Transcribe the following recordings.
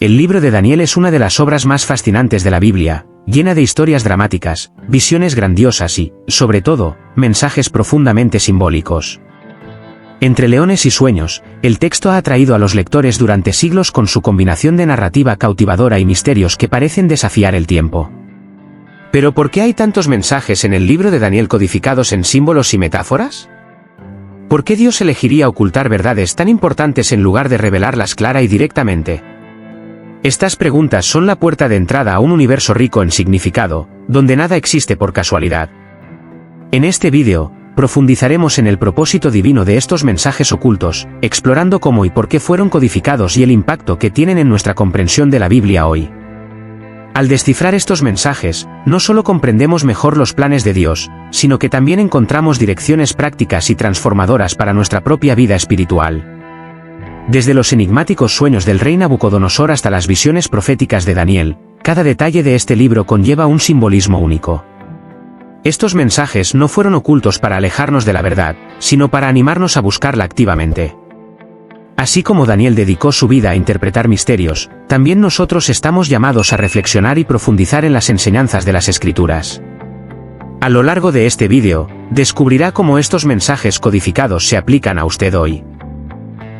El libro de Daniel es una de las obras más fascinantes de la Biblia, llena de historias dramáticas, visiones grandiosas y, sobre todo, mensajes profundamente simbólicos. Entre leones y sueños, el texto ha atraído a los lectores durante siglos con su combinación de narrativa cautivadora y misterios que parecen desafiar el tiempo. ¿Pero por qué hay tantos mensajes en el libro de Daniel codificados en símbolos y metáforas? ¿Por qué Dios elegiría ocultar verdades tan importantes en lugar de revelarlas clara y directamente? Estas preguntas son la puerta de entrada a un universo rico en significado, donde nada existe por casualidad. En este vídeo, profundizaremos en el propósito divino de estos mensajes ocultos, explorando cómo y por qué fueron codificados y el impacto que tienen en nuestra comprensión de la Biblia hoy. Al descifrar estos mensajes, no solo comprendemos mejor los planes de Dios, sino que también encontramos direcciones prácticas y transformadoras para nuestra propia vida espiritual. Desde los enigmáticos sueños del rey Nabucodonosor hasta las visiones proféticas de Daniel, cada detalle de este libro conlleva un simbolismo único. Estos mensajes no fueron ocultos para alejarnos de la verdad, sino para animarnos a buscarla activamente. Así como Daniel dedicó su vida a interpretar misterios, también nosotros estamos llamados a reflexionar y profundizar en las enseñanzas de las Escrituras. A lo largo de este vídeo, descubrirá cómo estos mensajes codificados se aplican a usted hoy.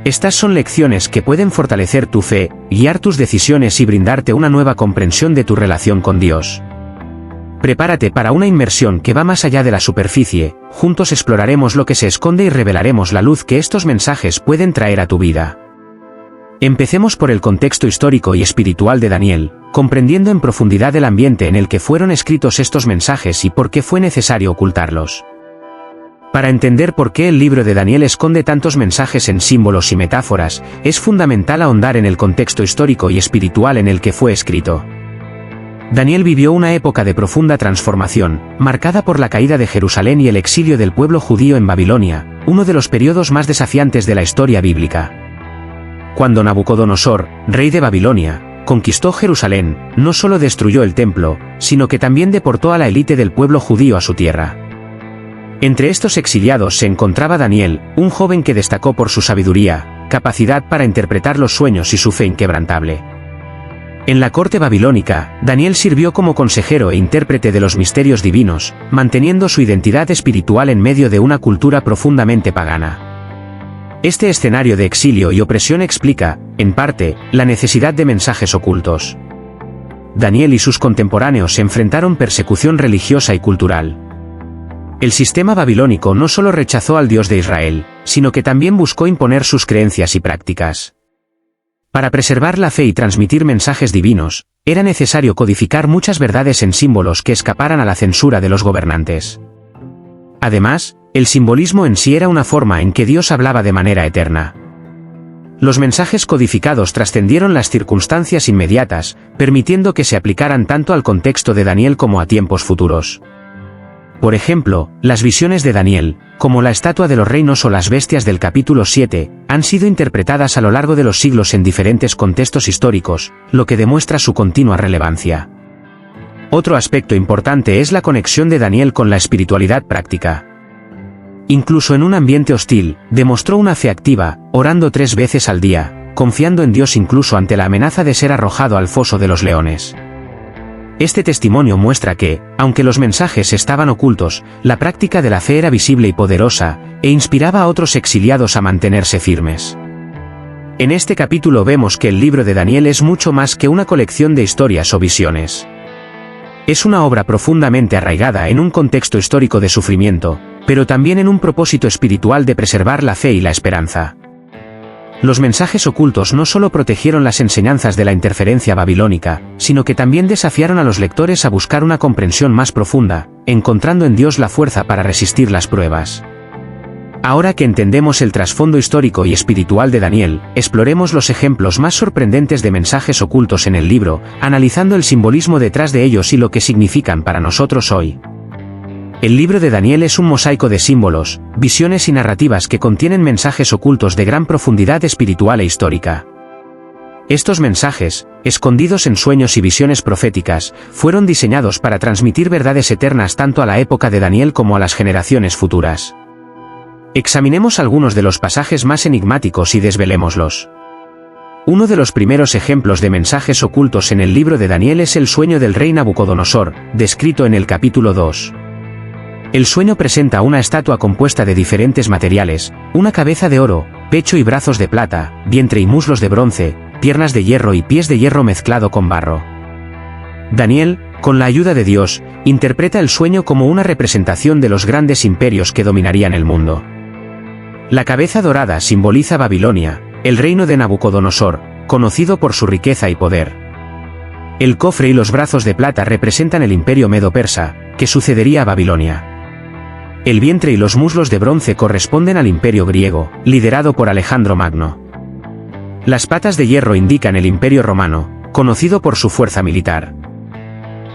Estas son lecciones que pueden fortalecer tu fe, guiar tus decisiones y brindarte una nueva comprensión de tu relación con Dios. Prepárate para una inmersión que va más allá de la superficie, juntos exploraremos lo que se esconde y revelaremos la luz que estos mensajes pueden traer a tu vida. Empecemos por el contexto histórico y espiritual de Daniel, comprendiendo en profundidad el ambiente en el que fueron escritos estos mensajes y por qué fue necesario ocultarlos. Para entender por qué el libro de Daniel esconde tantos mensajes en símbolos y metáforas, es fundamental ahondar en el contexto histórico y espiritual en el que fue escrito. Daniel vivió una época de profunda transformación, marcada por la caída de Jerusalén y el exilio del pueblo judío en Babilonia, uno de los periodos más desafiantes de la historia bíblica. Cuando Nabucodonosor, rey de Babilonia, conquistó Jerusalén, no solo destruyó el templo, sino que también deportó a la élite del pueblo judío a su tierra. Entre estos exiliados se encontraba Daniel, un joven que destacó por su sabiduría, capacidad para interpretar los sueños y su fe inquebrantable. En la corte babilónica, Daniel sirvió como consejero e intérprete de los misterios divinos, manteniendo su identidad espiritual en medio de una cultura profundamente pagana. Este escenario de exilio y opresión explica, en parte, la necesidad de mensajes ocultos. Daniel y sus contemporáneos enfrentaron persecución religiosa y cultural. El sistema babilónico no solo rechazó al Dios de Israel, sino que también buscó imponer sus creencias y prácticas. Para preservar la fe y transmitir mensajes divinos, era necesario codificar muchas verdades en símbolos que escaparan a la censura de los gobernantes. Además, el simbolismo en sí era una forma en que Dios hablaba de manera eterna. Los mensajes codificados trascendieron las circunstancias inmediatas, permitiendo que se aplicaran tanto al contexto de Daniel como a tiempos futuros. Por ejemplo, las visiones de Daniel, como la estatua de los reinos o las bestias del capítulo 7, han sido interpretadas a lo largo de los siglos en diferentes contextos históricos, lo que demuestra su continua relevancia. Otro aspecto importante es la conexión de Daniel con la espiritualidad práctica. Incluso en un ambiente hostil, demostró una fe activa, orando 3 veces al día, confiando en Dios incluso ante la amenaza de ser arrojado al foso de los leones. Este testimonio muestra que, aunque los mensajes estaban ocultos, la práctica de la fe era visible y poderosa, e inspiraba a otros exiliados a mantenerse firmes. En este capítulo vemos que el libro de Daniel es mucho más que una colección de historias o visiones. Es una obra profundamente arraigada en un contexto histórico de sufrimiento, pero también en un propósito espiritual de preservar la fe y la esperanza. Los mensajes ocultos no solo protegieron las enseñanzas de la interferencia babilónica, sino que también desafiaron a los lectores a buscar una comprensión más profunda, encontrando en Dios la fuerza para resistir las pruebas. Ahora que entendemos el trasfondo histórico y espiritual de Daniel, exploremos los ejemplos más sorprendentes de mensajes ocultos en el libro, analizando el simbolismo detrás de ellos y lo que significan para nosotros hoy. El libro de Daniel es un mosaico de símbolos, visiones y narrativas que contienen mensajes ocultos de gran profundidad espiritual e histórica. Estos mensajes, escondidos en sueños y visiones proféticas, fueron diseñados para transmitir verdades eternas tanto a la época de Daniel como a las generaciones futuras. Examinemos algunos de los pasajes más enigmáticos y desvelémoslos. Uno de los primeros ejemplos de mensajes ocultos en el libro de Daniel es el sueño del rey Nabucodonosor, descrito en el capítulo 2. El sueño presenta una estatua compuesta de diferentes materiales, una cabeza de oro, pecho y brazos de plata, vientre y muslos de bronce, piernas de hierro y pies de hierro mezclado con barro. Daniel, con la ayuda de Dios, interpreta el sueño como una representación de los grandes imperios que dominarían el mundo. La cabeza dorada simboliza Babilonia, el reino de Nabucodonosor, conocido por su riqueza y poder. El cofre y los brazos de plata representan el imperio medo-persa, que sucedería a Babilonia. El vientre y los muslos de bronce corresponden al imperio griego, liderado por Alejandro Magno. Las patas de hierro indican el imperio romano, conocido por su fuerza militar.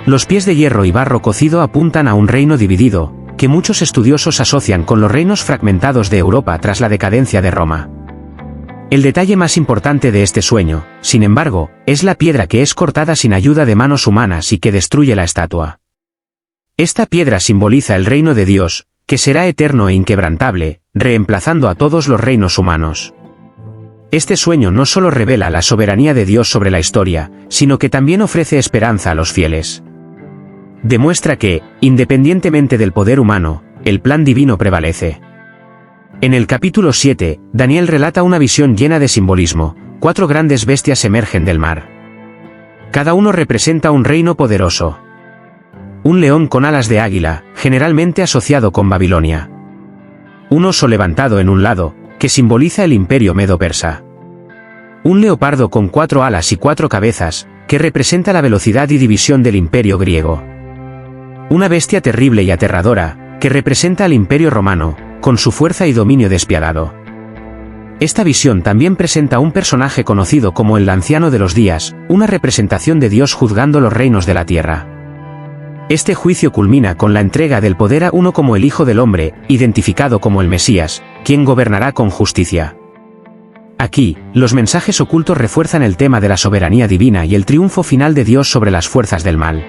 Los pies de hierro y barro cocido apuntan a un reino dividido, que muchos estudiosos asocian con los reinos fragmentados de Europa tras la decadencia de Roma. El detalle más importante de este sueño, sin embargo, es la piedra que es cortada sin ayuda de manos humanas y que destruye la estatua. Esta piedra simboliza el reino de Dios, que será eterno e inquebrantable, reemplazando a todos los reinos humanos. Este sueño no solo revela la soberanía de Dios sobre la historia, sino que también ofrece esperanza a los fieles. Demuestra que, independientemente del poder humano, el plan divino prevalece. En el capítulo 7, Daniel relata una visión llena de simbolismo. 4 grandes bestias emergen del mar. Cada uno representa un reino poderoso. Un león con alas de águila, generalmente asociado con Babilonia. Un oso levantado en un lado, que simboliza el imperio medo-persa. Un leopardo con 4 alas y 4 cabezas, que representa la velocidad y división del imperio griego. Una bestia terrible y aterradora, que representa al imperio romano, con su fuerza y dominio despiadado. Esta visión también presenta un personaje conocido como el Anciano de los Días, una representación de Dios juzgando los reinos de la tierra. Este juicio culmina con la entrega del poder a uno como el Hijo del Hombre, identificado como el Mesías, quien gobernará con justicia. Aquí, los mensajes ocultos refuerzan el tema de la soberanía divina y el triunfo final de Dios sobre las fuerzas del mal.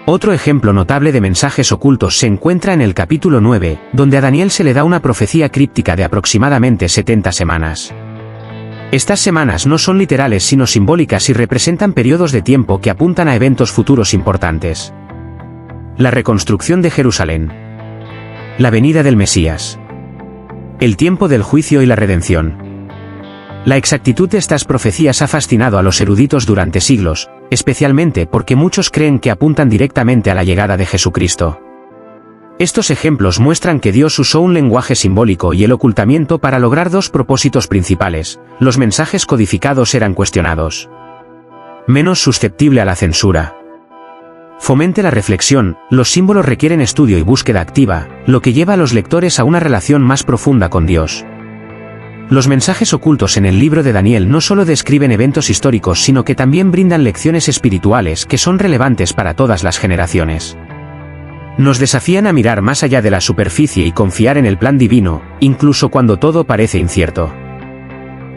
Otro ejemplo notable de mensajes ocultos se encuentra en el capítulo 9, donde a Daniel se le da una profecía críptica de aproximadamente 70 semanas. Estas semanas no son literales sino simbólicas y representan periodos de tiempo que apuntan a eventos futuros importantes. La reconstrucción de Jerusalén. La venida del Mesías. El tiempo del juicio y la redención. La exactitud de estas profecías ha fascinado a los eruditos durante siglos, especialmente porque muchos creen que apuntan directamente a la llegada de Jesucristo. Estos ejemplos muestran que Dios usó un lenguaje simbólico y el ocultamiento para lograr 2 propósitos principales. Los mensajes codificados eran cuestionados. Menos susceptible a la censura. Fomente la reflexión, los símbolos requieren estudio y búsqueda activa, lo que lleva a los lectores a una relación más profunda con Dios. Los mensajes ocultos en el libro de Daniel no solo describen eventos históricos sino que también brindan lecciones espirituales que son relevantes para todas las generaciones. Nos desafían a mirar más allá de la superficie y confiar en el plan divino, incluso cuando todo parece incierto.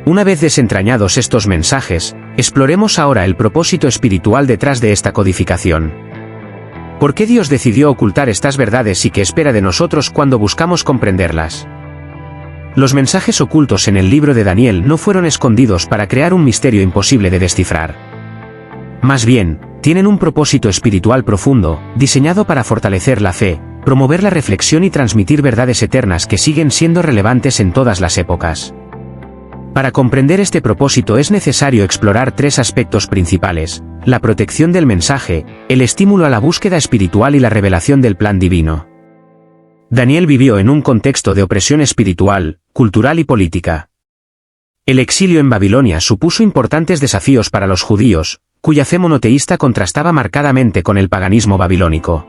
Una vez desentrañados estos mensajes, exploremos ahora el propósito espiritual detrás de esta codificación. ¿Por qué Dios decidió ocultar estas verdades y qué espera de nosotros cuando buscamos comprenderlas? Los mensajes ocultos en el libro de Daniel no fueron escondidos para crear un misterio imposible de descifrar. Más bien, tienen un propósito espiritual profundo, diseñado para fortalecer la fe, promover la reflexión y transmitir verdades eternas que siguen siendo relevantes en todas las épocas. Para comprender este propósito es necesario explorar 3 aspectos principales: la protección del mensaje, el estímulo a la búsqueda espiritual y la revelación del plan divino. Daniel vivió en un contexto de opresión espiritual, cultural y política. El exilio en Babilonia supuso importantes desafíos para los judíos, cuya fe monoteísta contrastaba marcadamente con el paganismo babilónico.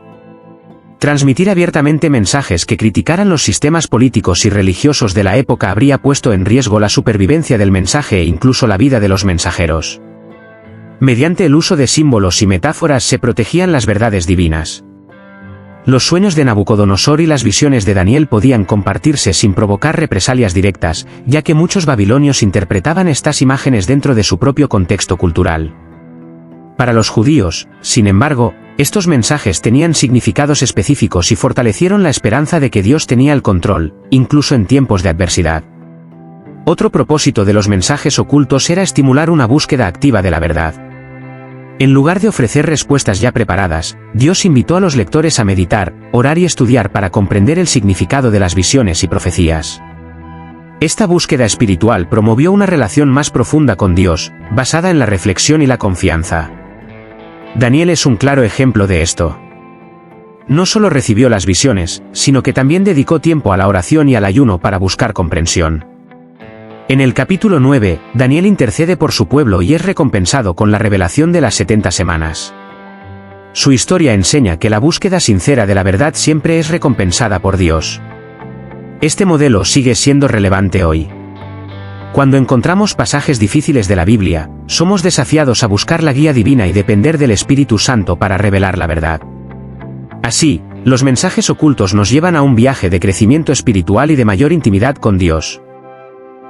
Transmitir abiertamente mensajes que criticaran los sistemas políticos y religiosos de la época habría puesto en riesgo la supervivencia del mensaje e incluso la vida de los mensajeros. Mediante el uso de símbolos y metáforas se protegían las verdades divinas. Los sueños de Nabucodonosor y las visiones de Daniel podían compartirse sin provocar represalias directas, ya que muchos babilonios interpretaban estas imágenes dentro de su propio contexto cultural. Para los judíos, sin embargo, estos mensajes tenían significados específicos y fortalecieron la esperanza de que Dios tenía el control, incluso en tiempos de adversidad. Otro propósito de los mensajes ocultos era estimular una búsqueda activa de la verdad. En lugar de ofrecer respuestas ya preparadas, Dios invitó a los lectores a meditar, orar y estudiar para comprender el significado de las visiones y profecías. Esta búsqueda espiritual promovió una relación más profunda con Dios, basada en la reflexión y la confianza. Daniel es un claro ejemplo de esto. No solo recibió las visiones, sino que también dedicó tiempo a la oración y al ayuno para buscar comprensión. En el capítulo 9, Daniel intercede por su pueblo y es recompensado con la revelación de las 70 semanas. Su historia enseña que la búsqueda sincera de la verdad siempre es recompensada por Dios. Este modelo sigue siendo relevante hoy. Cuando encontramos pasajes difíciles de la Biblia, somos desafiados a buscar la guía divina y depender del Espíritu Santo para revelar la verdad. Así, los mensajes ocultos nos llevan a un viaje de crecimiento espiritual y de mayor intimidad con Dios.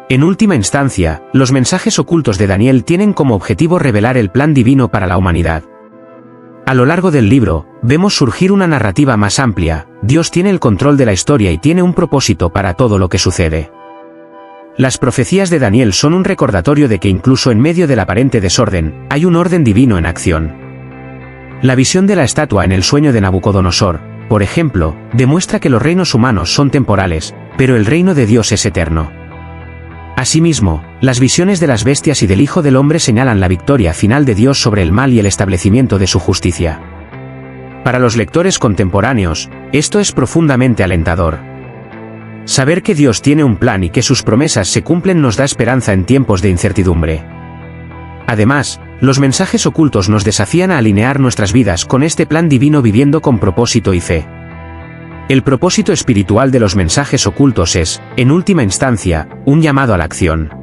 En última instancia, los mensajes ocultos de Daniel tienen como objetivo revelar el plan divino para la humanidad. A lo largo del libro, vemos surgir una narrativa más amplia. Dios tiene el control de la historia y tiene un propósito para todo lo que sucede. Las profecías de Daniel son un recordatorio de que incluso en medio del aparente desorden, hay un orden divino en acción. La visión de la estatua en el sueño de Nabucodonosor, por ejemplo, demuestra que los reinos humanos son temporales, pero el reino de Dios es eterno. Asimismo, las visiones de las bestias y del Hijo del Hombre señalan la victoria final de Dios sobre el mal y el establecimiento de su justicia. Para los lectores contemporáneos, esto es profundamente alentador. Saber que Dios tiene un plan y que sus promesas se cumplen nos da esperanza en tiempos de incertidumbre. Además, los mensajes ocultos nos desafían a alinear nuestras vidas con este plan divino viviendo con propósito y fe. El propósito espiritual de los mensajes ocultos es, en última instancia, un llamado a la acción.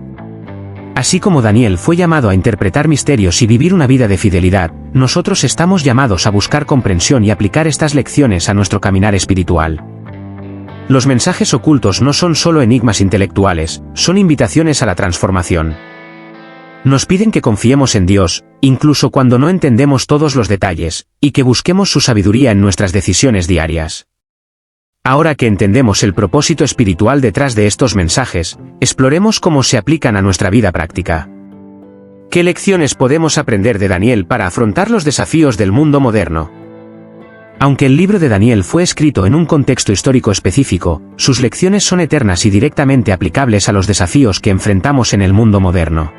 Así como Daniel fue llamado a interpretar misterios y vivir una vida de fidelidad, nosotros estamos llamados a buscar comprensión y aplicar estas lecciones a nuestro caminar espiritual. Los mensajes ocultos no son solo enigmas intelectuales, son invitaciones a la transformación. Nos piden que confiemos en Dios, incluso cuando no entendemos todos los detalles, y que busquemos su sabiduría en nuestras decisiones diarias. Ahora que entendemos el propósito espiritual detrás de estos mensajes, exploremos cómo se aplican a nuestra vida práctica. ¿Qué lecciones podemos aprender de Daniel para afrontar los desafíos del mundo moderno? Aunque el libro de Daniel fue escrito en un contexto histórico específico, sus lecciones son eternas y directamente aplicables a los desafíos que enfrentamos en el mundo moderno.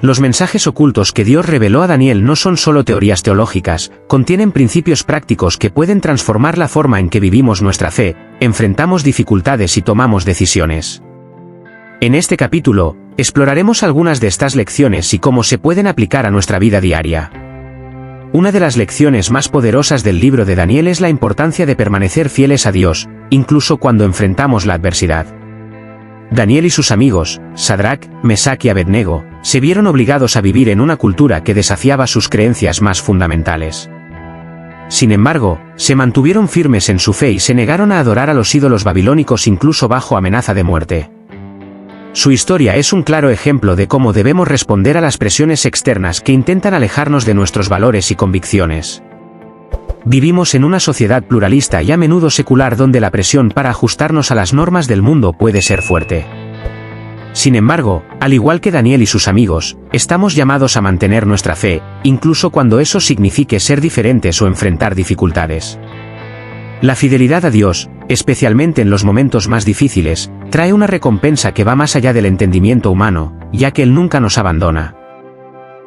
Los mensajes ocultos que Dios reveló a Daniel no son solo teorías teológicas, contienen principios prácticos que pueden transformar la forma en que vivimos nuestra fe, enfrentamos dificultades y tomamos decisiones. En este capítulo, exploraremos algunas de estas lecciones y cómo se pueden aplicar a nuestra vida diaria. Una de las lecciones más poderosas del libro de Daniel es la importancia de permanecer fieles a Dios, incluso cuando enfrentamos la adversidad. Daniel y sus amigos, Sadrac, Mesac y Abednego, se vieron obligados a vivir en una cultura que desafiaba sus creencias más fundamentales. Sin embargo, se mantuvieron firmes en su fe y se negaron a adorar a los ídolos babilónicos incluso bajo amenaza de muerte. Su historia es un claro ejemplo de cómo debemos responder a las presiones externas que intentan alejarnos de nuestros valores y convicciones. Vivimos en una sociedad pluralista y a menudo secular donde la presión para ajustarnos a las normas del mundo puede ser fuerte. Sin embargo, al igual que Daniel y sus amigos, estamos llamados a mantener nuestra fe, incluso cuando eso signifique ser diferentes o enfrentar dificultades. La fidelidad a Dios, especialmente en los momentos más difíciles, trae una recompensa que va más allá del entendimiento humano, ya que Él nunca nos abandona.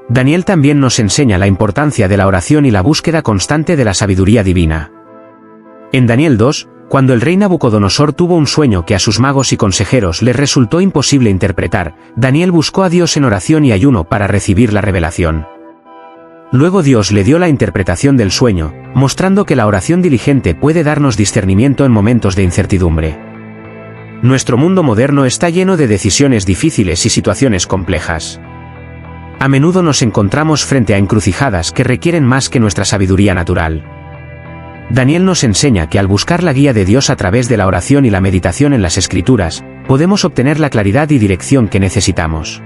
Daniel también nos enseña la importancia de la oración y la búsqueda constante de la sabiduría divina. En Daniel 2, cuando el rey Nabucodonosor tuvo un sueño que a sus magos y consejeros les resultó imposible interpretar, Daniel buscó a Dios en oración y ayuno para recibir la revelación. Luego Dios le dio la interpretación del sueño, mostrando que la oración diligente puede darnos discernimiento en momentos de incertidumbre. Nuestro mundo moderno está lleno de decisiones difíciles y situaciones complejas. A menudo nos encontramos frente a encrucijadas que requieren más que nuestra sabiduría natural. Daniel nos enseña que al buscar la guía de Dios a través de la oración y la meditación en las Escrituras, podemos obtener la claridad y dirección que necesitamos.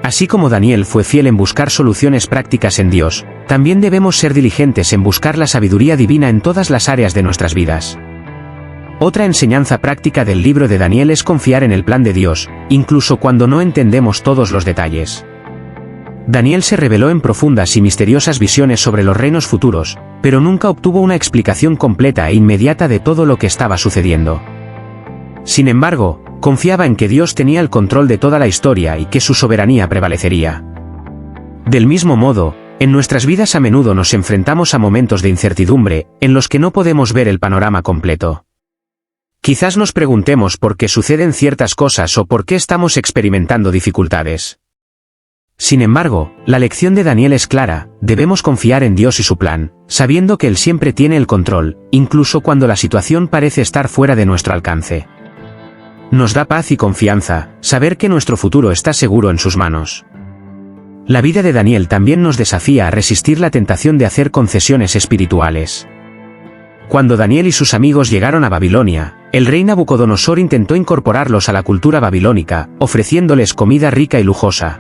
Así como Daniel fue fiel en buscar soluciones prácticas en Dios, también debemos ser diligentes en buscar la sabiduría divina en todas las áreas de nuestras vidas. Otra enseñanza práctica del libro de Daniel es confiar en el plan de Dios, incluso cuando no entendemos todos los detalles. Daniel se reveló en profundas y misteriosas visiones sobre los reinos futuros, pero nunca obtuvo una explicación completa e inmediata de todo lo que estaba sucediendo. Sin embargo, confiaba en que Dios tenía el control de toda la historia y que su soberanía prevalecería. Del mismo modo, en nuestras vidas a menudo nos enfrentamos a momentos de incertidumbre, en los que no podemos ver el panorama completo. Quizás nos preguntemos por qué suceden ciertas cosas o por qué estamos experimentando dificultades. Sin embargo, la lección de Daniel es clara: debemos confiar en Dios y su plan, sabiendo que Él siempre tiene el control, incluso cuando la situación parece estar fuera de nuestro alcance. Nos da paz y confianza saber que nuestro futuro está seguro en sus manos. La vida de Daniel también nos desafía a resistir la tentación de hacer concesiones espirituales. Cuando Daniel y sus amigos llegaron a Babilonia, el rey Nabucodonosor intentó incorporarlos a la cultura babilónica, ofreciéndoles comida rica y lujosa.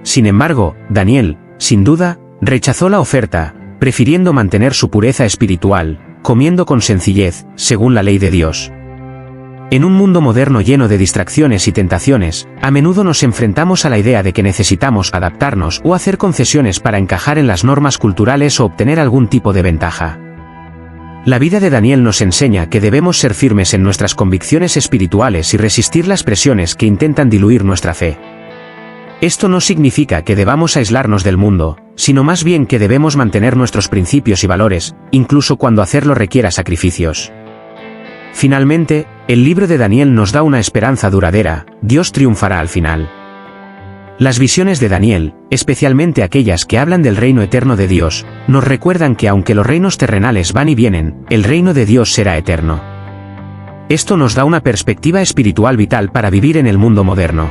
Sin embargo, Daniel, sin duda, rechazó la oferta, prefiriendo mantener su pureza espiritual, comiendo con sencillez, según la ley de Dios. En un mundo moderno lleno de distracciones y tentaciones, a menudo nos enfrentamos a la idea de que necesitamos adaptarnos o hacer concesiones para encajar en las normas culturales o obtener algún tipo de ventaja. La vida de Daniel nos enseña que debemos ser firmes en nuestras convicciones espirituales y resistir las presiones que intentan diluir nuestra fe. Esto no significa que debamos aislarnos del mundo, sino más bien que debemos mantener nuestros principios y valores, incluso cuando hacerlo requiera sacrificios. Finalmente, el libro de Daniel nos da una esperanza duradera: Dios triunfará al final. Las visiones de Daniel, especialmente aquellas que hablan del reino eterno de Dios, nos recuerdan que aunque los reinos terrenales van y vienen, el reino de Dios será eterno. Esto nos da una perspectiva espiritual vital para vivir en el mundo moderno.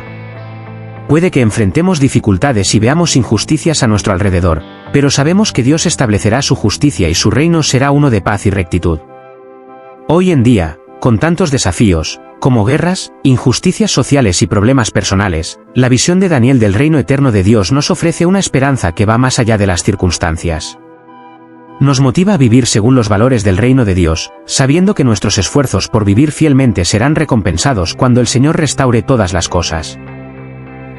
Puede que enfrentemos dificultades y veamos injusticias a nuestro alrededor, pero sabemos que Dios establecerá su justicia y su reino será uno de paz y rectitud. Hoy en día, con tantos desafíos, como guerras, injusticias sociales y problemas personales, la visión de Daniel del reino eterno de Dios nos ofrece una esperanza que va más allá de las circunstancias. Nos motiva a vivir según los valores del reino de Dios, sabiendo que nuestros esfuerzos por vivir fielmente serán recompensados cuando el Señor restaure todas las cosas.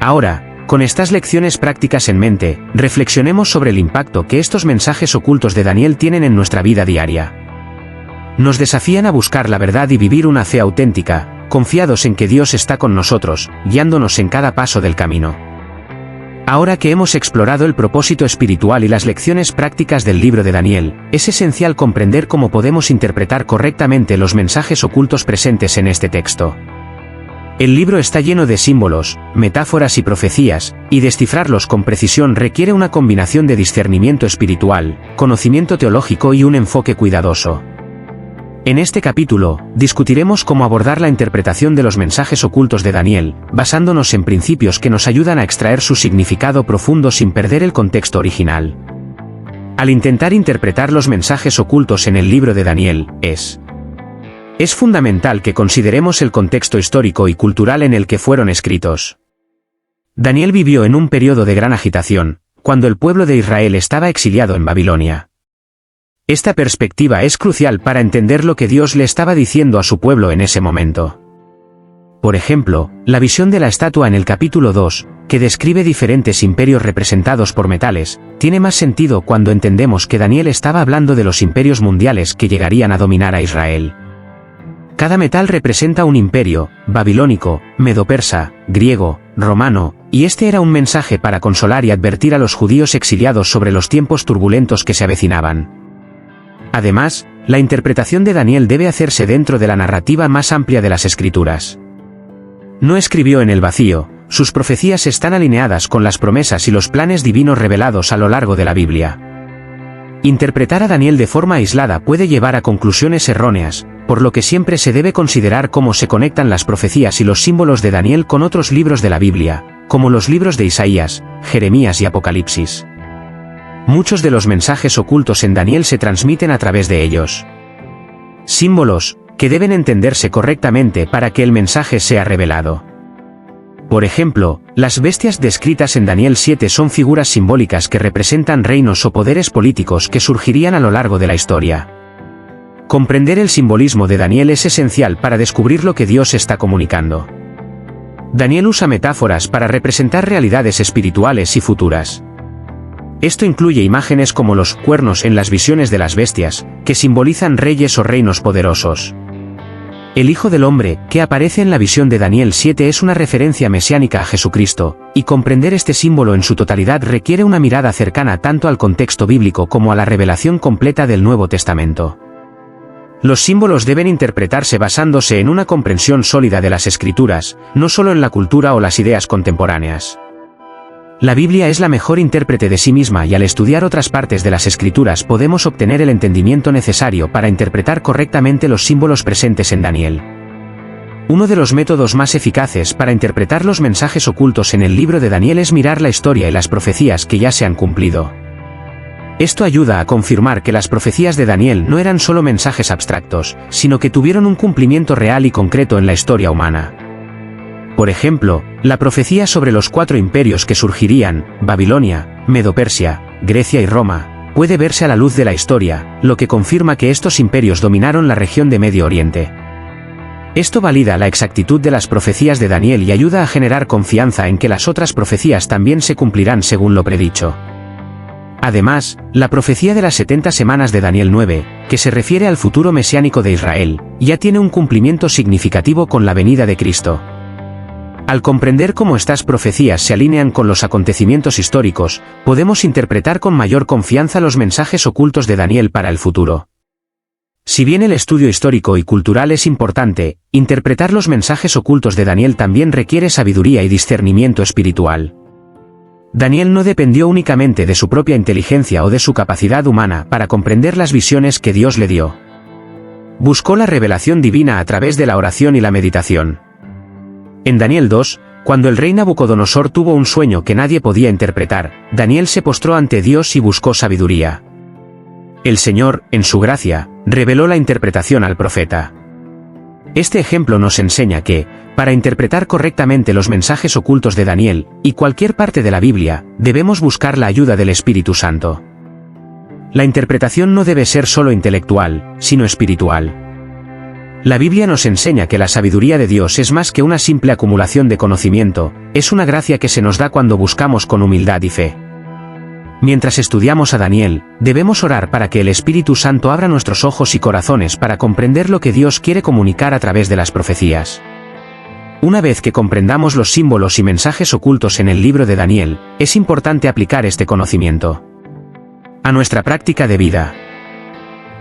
Ahora, con estas lecciones prácticas en mente, reflexionemos sobre el impacto que estos mensajes ocultos de Daniel tienen en nuestra vida diaria. Nos desafían a buscar la verdad y vivir una fe auténtica, confiados en que Dios está con nosotros, guiándonos en cada paso del camino. Ahora que hemos explorado el propósito espiritual y las lecciones prácticas del libro de Daniel, es esencial comprender cómo podemos interpretar correctamente los mensajes ocultos presentes en este texto. El libro está lleno de símbolos, metáforas y profecías, y descifrarlos con precisión requiere una combinación de discernimiento espiritual, conocimiento teológico y un enfoque cuidadoso. En este capítulo, discutiremos cómo abordar la interpretación de los mensajes ocultos de Daniel, basándonos en principios que nos ayudan a extraer su significado profundo sin perder el contexto original. Al intentar interpretar los mensajes ocultos en el libro de Daniel, es fundamental que consideremos el contexto histórico y cultural en el que fueron escritos. Daniel vivió en un periodo de gran agitación, cuando el pueblo de Israel estaba exiliado en Babilonia. Esta perspectiva es crucial para entender lo que Dios le estaba diciendo a su pueblo en ese momento. Por ejemplo, la visión de la estatua en el capítulo 2, que describe diferentes imperios representados por metales, tiene más sentido cuando entendemos que Daniel estaba hablando de los imperios mundiales que llegarían a dominar a Israel. Cada metal representa un imperio: babilónico, medo-persa, griego, romano, y este era un mensaje para consolar y advertir a los judíos exiliados sobre los tiempos turbulentos que se avecinaban. Además, la interpretación de Daniel debe hacerse dentro de la narrativa más amplia de las Escrituras. No escribió en el vacío, sus profecías están alineadas con las promesas y los planes divinos revelados a lo largo de la Biblia. Interpretar a Daniel de forma aislada puede llevar a conclusiones erróneas, por lo que siempre se debe considerar cómo se conectan las profecías y los símbolos de Daniel con otros libros de la Biblia, como los libros de Isaías, Jeremías y Apocalipsis. Muchos de los mensajes ocultos en Daniel se transmiten a través de ellos. Símbolos, que deben entenderse correctamente para que el mensaje sea revelado. Por ejemplo, las bestias descritas en Daniel 7 son figuras simbólicas que representan reinos o poderes políticos que surgirían a lo largo de la historia. Comprender el simbolismo de Daniel es esencial para descubrir lo que Dios está comunicando. Daniel usa metáforas para representar realidades espirituales y futuras. Esto incluye imágenes como los cuernos en las visiones de las bestias, que simbolizan reyes o reinos poderosos. El Hijo del Hombre, que aparece en la visión de Daniel 7, es una referencia mesiánica a Jesucristo, y comprender este símbolo en su totalidad requiere una mirada cercana tanto al contexto bíblico como a la revelación completa del Nuevo Testamento. Los símbolos deben interpretarse basándose en una comprensión sólida de las Escrituras, no solo en la cultura o las ideas contemporáneas. La Biblia es la mejor intérprete de sí misma y al estudiar otras partes de las Escrituras podemos obtener el entendimiento necesario para interpretar correctamente los símbolos presentes en Daniel. Uno de los métodos más eficaces para interpretar los mensajes ocultos en el libro de Daniel es mirar la historia y las profecías que ya se han cumplido. Esto ayuda a confirmar que las profecías de Daniel no eran solo mensajes abstractos, sino que tuvieron un cumplimiento real y concreto en la historia humana. Por ejemplo, la profecía sobre los 4 imperios que surgirían, Babilonia, Medo-Persia, Grecia y Roma, puede verse a la luz de la historia, lo que confirma que estos imperios dominaron la región de Medio Oriente. Esto valida la exactitud de las profecías de Daniel y ayuda a generar confianza en que las otras profecías también se cumplirán según lo predicho. Además, la profecía de las 70 semanas de Daniel 9, que se refiere al futuro mesiánico de Israel, ya tiene un cumplimiento significativo con la venida de Cristo. Al comprender cómo estas profecías se alinean con los acontecimientos históricos, podemos interpretar con mayor confianza los mensajes ocultos de Daniel para el futuro. Si bien el estudio histórico y cultural es importante, interpretar los mensajes ocultos de Daniel también requiere sabiduría y discernimiento espiritual. Daniel no dependió únicamente de su propia inteligencia o de su capacidad humana para comprender las visiones que Dios le dio. Buscó la revelación divina a través de la oración y la meditación. En Daniel 2, cuando el rey Nabucodonosor tuvo un sueño que nadie podía interpretar, Daniel se postró ante Dios y buscó sabiduría. El Señor, en su gracia, reveló la interpretación al profeta. Este ejemplo nos enseña que, para interpretar correctamente los mensajes ocultos de Daniel, y cualquier parte de la Biblia, debemos buscar la ayuda del Espíritu Santo. La interpretación no debe ser solo intelectual, sino espiritual. La Biblia nos enseña que la sabiduría de Dios es más que una simple acumulación de conocimiento, es una gracia que se nos da cuando buscamos con humildad y fe. Mientras estudiamos a Daniel, debemos orar para que el Espíritu Santo abra nuestros ojos y corazones para comprender lo que Dios quiere comunicar a través de las profecías. Una vez que comprendamos los símbolos y mensajes ocultos en el libro de Daniel, es importante aplicar este conocimiento a nuestra práctica de vida.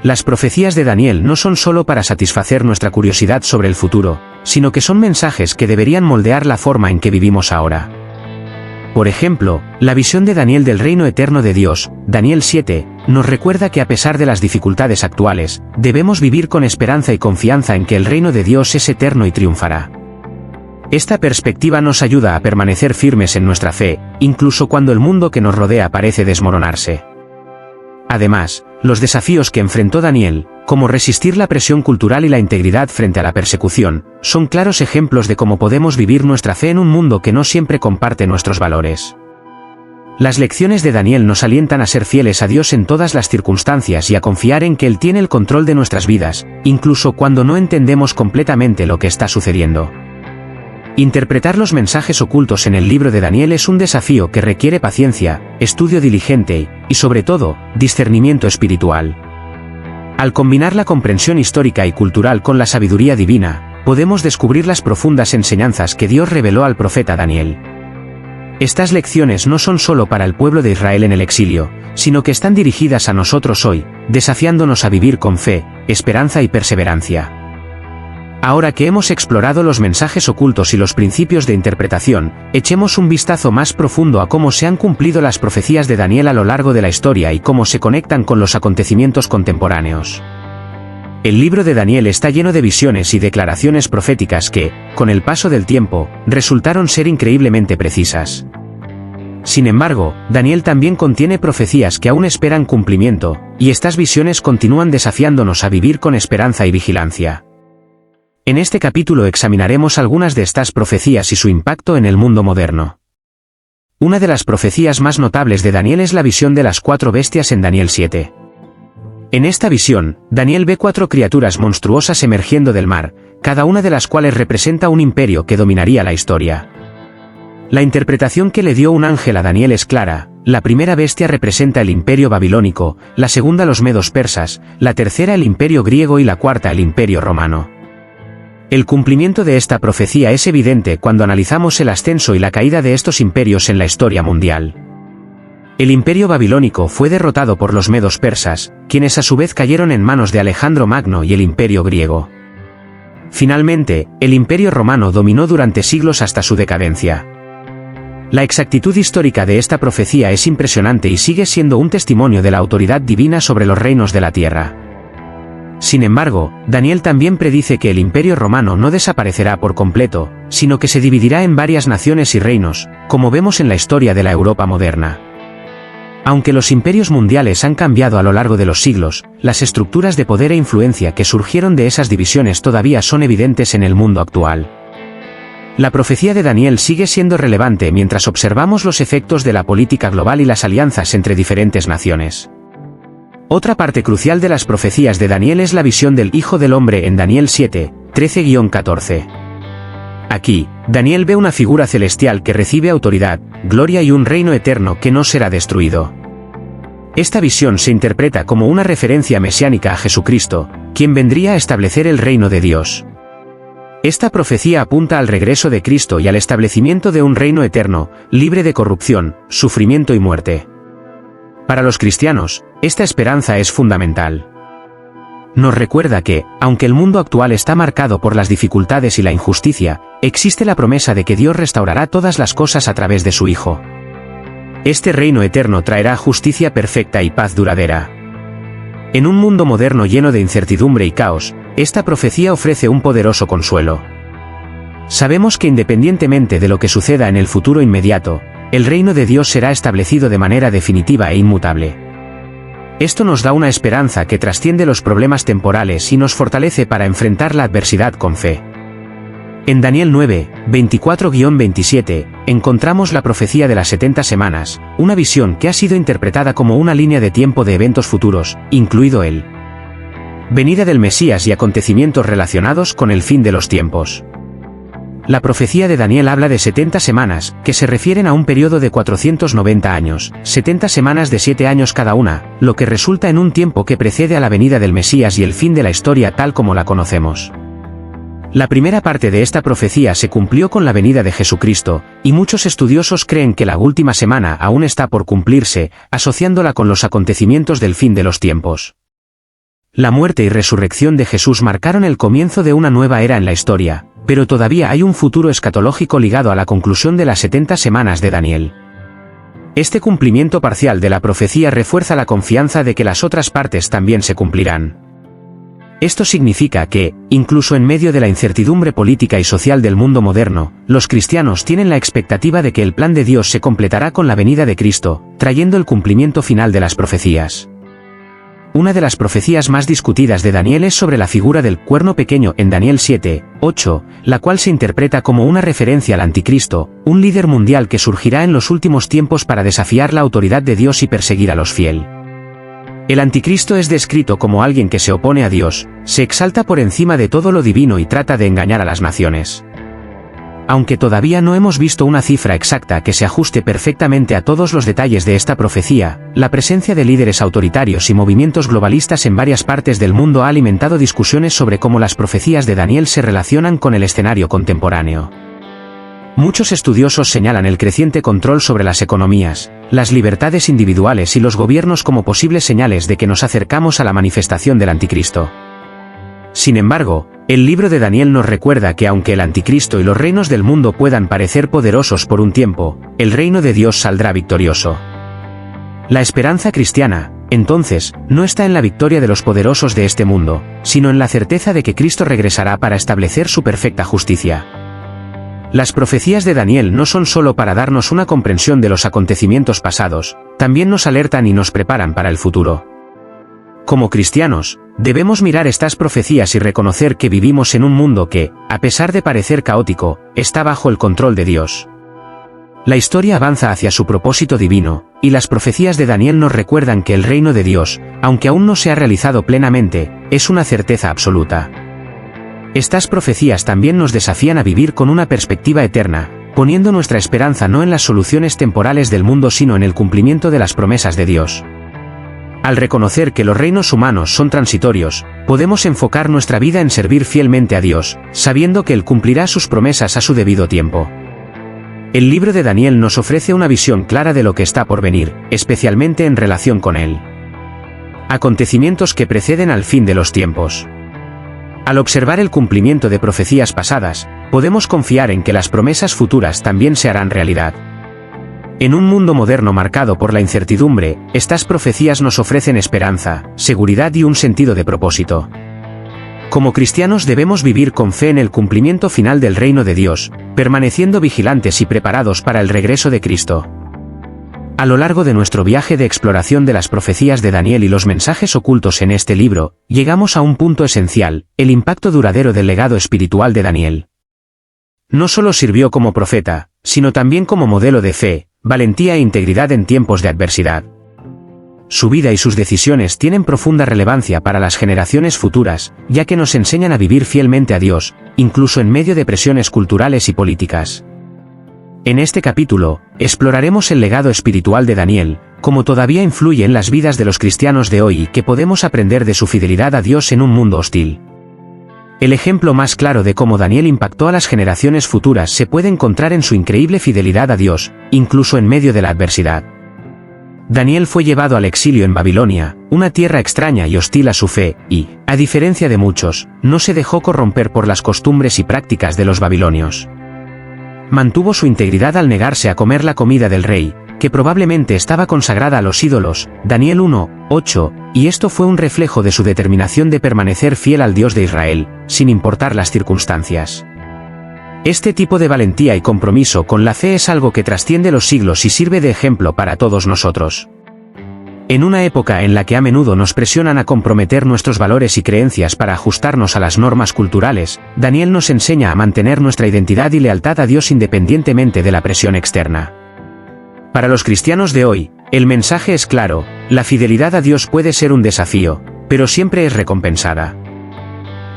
Las profecías de Daniel no son solo para satisfacer nuestra curiosidad sobre el futuro, sino que son mensajes que deberían moldear la forma en que vivimos ahora. Por ejemplo, la visión de Daniel del reino eterno de Dios, Daniel 7, nos recuerda que a pesar de las dificultades actuales, debemos vivir con esperanza y confianza en que el reino de Dios es eterno y triunfará. Esta perspectiva nos ayuda a permanecer firmes en nuestra fe, incluso cuando el mundo que nos rodea parece desmoronarse. Además, los desafíos que enfrentó Daniel, como resistir la presión cultural y la integridad frente a la persecución, son claros ejemplos de cómo podemos vivir nuestra fe en un mundo que no siempre comparte nuestros valores. Las lecciones de Daniel nos alientan a ser fieles a Dios en todas las circunstancias y a confiar en que Él tiene el control de nuestras vidas, incluso cuando no entendemos completamente lo que está sucediendo. Interpretar los mensajes ocultos en el libro de Daniel es un desafío que requiere paciencia, estudio diligente y, sobre todo, discernimiento espiritual. Al combinar la comprensión histórica y cultural con la sabiduría divina, podemos descubrir las profundas enseñanzas que Dios reveló al profeta Daniel. Estas lecciones no son solo para el pueblo de Israel en el exilio, sino que están dirigidas a nosotros hoy, desafiándonos a vivir con fe, esperanza y perseverancia. Ahora que hemos explorado los mensajes ocultos y los principios de interpretación, echemos un vistazo más profundo a cómo se han cumplido las profecías de Daniel a lo largo de la historia y cómo se conectan con los acontecimientos contemporáneos. El libro de Daniel está lleno de visiones y declaraciones proféticas que, con el paso del tiempo, resultaron ser increíblemente precisas. Sin embargo, Daniel también contiene profecías que aún esperan cumplimiento, y estas visiones continúan desafiándonos a vivir con esperanza y vigilancia. En este capítulo examinaremos algunas de estas profecías y su impacto en el mundo moderno. Una de las profecías más notables de Daniel es la visión de las 4 bestias en Daniel 7. En esta visión, Daniel ve 4 criaturas monstruosas emergiendo del mar, cada una de las cuales representa un imperio que dominaría la historia. La interpretación que le dio un ángel a Daniel es clara: la primera bestia representa el imperio babilónico, la segunda los medos persas, la tercera el imperio griego y la cuarta el imperio romano. El cumplimiento de esta profecía es evidente cuando analizamos el ascenso y la caída de estos imperios en la historia mundial. El imperio babilónico fue derrotado por los medos persas, quienes a su vez cayeron en manos de Alejandro Magno y el imperio griego. Finalmente, el imperio romano dominó durante siglos hasta su decadencia. La exactitud histórica de esta profecía es impresionante y sigue siendo un testimonio de la autoridad divina sobre los reinos de la tierra. Sin embargo, Daniel también predice que el imperio romano no desaparecerá por completo, sino que se dividirá en varias naciones y reinos, como vemos en la historia de la Europa moderna. Aunque los imperios mundiales han cambiado a lo largo de los siglos, las estructuras de poder e influencia que surgieron de esas divisiones todavía son evidentes en el mundo actual. La profecía de Daniel sigue siendo relevante mientras observamos los efectos de la política global y las alianzas entre diferentes naciones. Otra parte crucial de las profecías de Daniel es la visión del Hijo del Hombre en Daniel 7, 13-14. Aquí, Daniel ve una figura celestial que recibe autoridad, gloria y un reino eterno que no será destruido. Esta visión se interpreta como una referencia mesiánica a Jesucristo, quien vendría a establecer el reino de Dios. Esta profecía apunta al regreso de Cristo y al establecimiento de un reino eterno, libre de corrupción, sufrimiento y muerte. Para los cristianos, esta esperanza es fundamental. Nos recuerda que, aunque el mundo actual está marcado por las dificultades y la injusticia, existe la promesa de que Dios restaurará todas las cosas a través de su Hijo. Este reino eterno traerá justicia perfecta y paz duradera. En un mundo moderno lleno de incertidumbre y caos, esta profecía ofrece un poderoso consuelo. Sabemos que independientemente de lo que suceda en el futuro inmediato, el reino de Dios será establecido de manera definitiva e inmutable. Esto nos da una esperanza que trasciende los problemas temporales y nos fortalece para enfrentar la adversidad con fe. En Daniel 9, 24-27, encontramos la profecía de las 70 semanas, una visión que ha sido interpretada como una línea de tiempo de eventos futuros, incluido el venida del Mesías y acontecimientos relacionados con el fin de los tiempos. La profecía de Daniel habla de 70 semanas, que se refieren a un periodo de 490 años, 70 semanas de 7 años cada una, lo que resulta en un tiempo que precede a la venida del Mesías y el fin de la historia tal como la conocemos. La primera parte de esta profecía se cumplió con la venida de Jesucristo, y muchos estudiosos creen que la última semana aún está por cumplirse, asociándola con los acontecimientos del fin de los tiempos. La muerte y resurrección de Jesús marcaron el comienzo de una nueva era en la historia, pero todavía hay un futuro escatológico ligado a la conclusión de las 70 semanas de Daniel. Este cumplimiento parcial de la profecía refuerza la confianza de que las otras partes también se cumplirán. Esto significa que, incluso en medio de la incertidumbre política y social del mundo moderno, los cristianos tienen la expectativa de que el plan de Dios se completará con la venida de Cristo, trayendo el cumplimiento final de las profecías. Una de las profecías más discutidas de Daniel es sobre la figura del cuerno pequeño en Daniel 7, 8, la cual se interpreta como una referencia al anticristo, un líder mundial que surgirá en los últimos tiempos para desafiar la autoridad de Dios y perseguir a los fieles. El anticristo es descrito como alguien que se opone a Dios, se exalta por encima de todo lo divino y trata de engañar a las naciones. Aunque todavía no hemos visto una cifra exacta que se ajuste perfectamente a todos los detalles de esta profecía, la presencia de líderes autoritarios y movimientos globalistas en varias partes del mundo ha alimentado discusiones sobre cómo las profecías de Daniel se relacionan con el escenario contemporáneo. Muchos estudiosos señalan el creciente control sobre las economías, las libertades individuales y los gobiernos como posibles señales de que nos acercamos a la manifestación del anticristo. Sin embargo, el libro de Daniel nos recuerda que aunque el anticristo y los reinos del mundo puedan parecer poderosos por un tiempo, el reino de Dios saldrá victorioso. La esperanza cristiana, entonces, no está en la victoria de los poderosos de este mundo, sino en la certeza de que Cristo regresará para establecer su perfecta justicia. Las profecías de Daniel no son solo para darnos una comprensión de los acontecimientos pasados, también nos alertan y nos preparan para el futuro. Como cristianos, debemos mirar estas profecías y reconocer que vivimos en un mundo que, a pesar de parecer caótico, está bajo el control de Dios. La historia avanza hacia su propósito divino, y las profecías de Daniel nos recuerdan que el reino de Dios, aunque aún no se ha realizado plenamente, es una certeza absoluta. Estas profecías también nos desafían a vivir con una perspectiva eterna, poniendo nuestra esperanza no en las soluciones temporales del mundo sino en el cumplimiento de las promesas de Dios. Al reconocer que los reinos humanos son transitorios, podemos enfocar nuestra vida en servir fielmente a Dios, sabiendo que Él cumplirá sus promesas a su debido tiempo. El libro de Daniel nos ofrece una visión clara de lo que está por venir, especialmente en relación con Él. Acontecimientos que preceden al fin de los tiempos. Al observar el cumplimiento de profecías pasadas, podemos confiar en que las promesas futuras también se harán realidad. En un mundo moderno marcado por la incertidumbre, estas profecías nos ofrecen esperanza, seguridad y un sentido de propósito. Como cristianos debemos vivir con fe en el cumplimiento final del reino de Dios, permaneciendo vigilantes y preparados para el regreso de Cristo. A lo largo de nuestro viaje de exploración de las profecías de Daniel y los mensajes ocultos en este libro, llegamos a un punto esencial, el impacto duradero del legado espiritual de Daniel. No solo sirvió como profeta, sino también como modelo de fe, valentía e integridad en tiempos de adversidad. Su vida y sus decisiones tienen profunda relevancia para las generaciones futuras, ya que nos enseñan a vivir fielmente a Dios, incluso en medio de presiones culturales y políticas. En este capítulo, exploraremos el legado espiritual de Daniel, cómo todavía influye en las vidas de los cristianos de hoy y qué podemos aprender de su fidelidad a Dios en un mundo hostil. El ejemplo más claro de cómo Daniel impactó a las generaciones futuras se puede encontrar en su increíble fidelidad a Dios, incluso en medio de la adversidad. Daniel fue llevado al exilio en Babilonia, una tierra extraña y hostil a su fe, y, a diferencia de muchos, no se dejó corromper por las costumbres y prácticas de los babilonios. Mantuvo su integridad al negarse a comer la comida del rey, que probablemente estaba consagrada a los ídolos, Daniel 1:8, y esto fue un reflejo de su determinación de permanecer fiel al Dios de Israel, sin importar las circunstancias. Este tipo de valentía y compromiso con la fe es algo que trasciende los siglos y sirve de ejemplo para todos nosotros. En una época en la que a menudo nos presionan a comprometer nuestros valores y creencias para ajustarnos a las normas culturales, Daniel nos enseña a mantener nuestra identidad y lealtad a Dios independientemente de la presión externa. Para los cristianos de hoy, el mensaje es claro: la fidelidad a Dios puede ser un desafío, pero siempre es recompensada.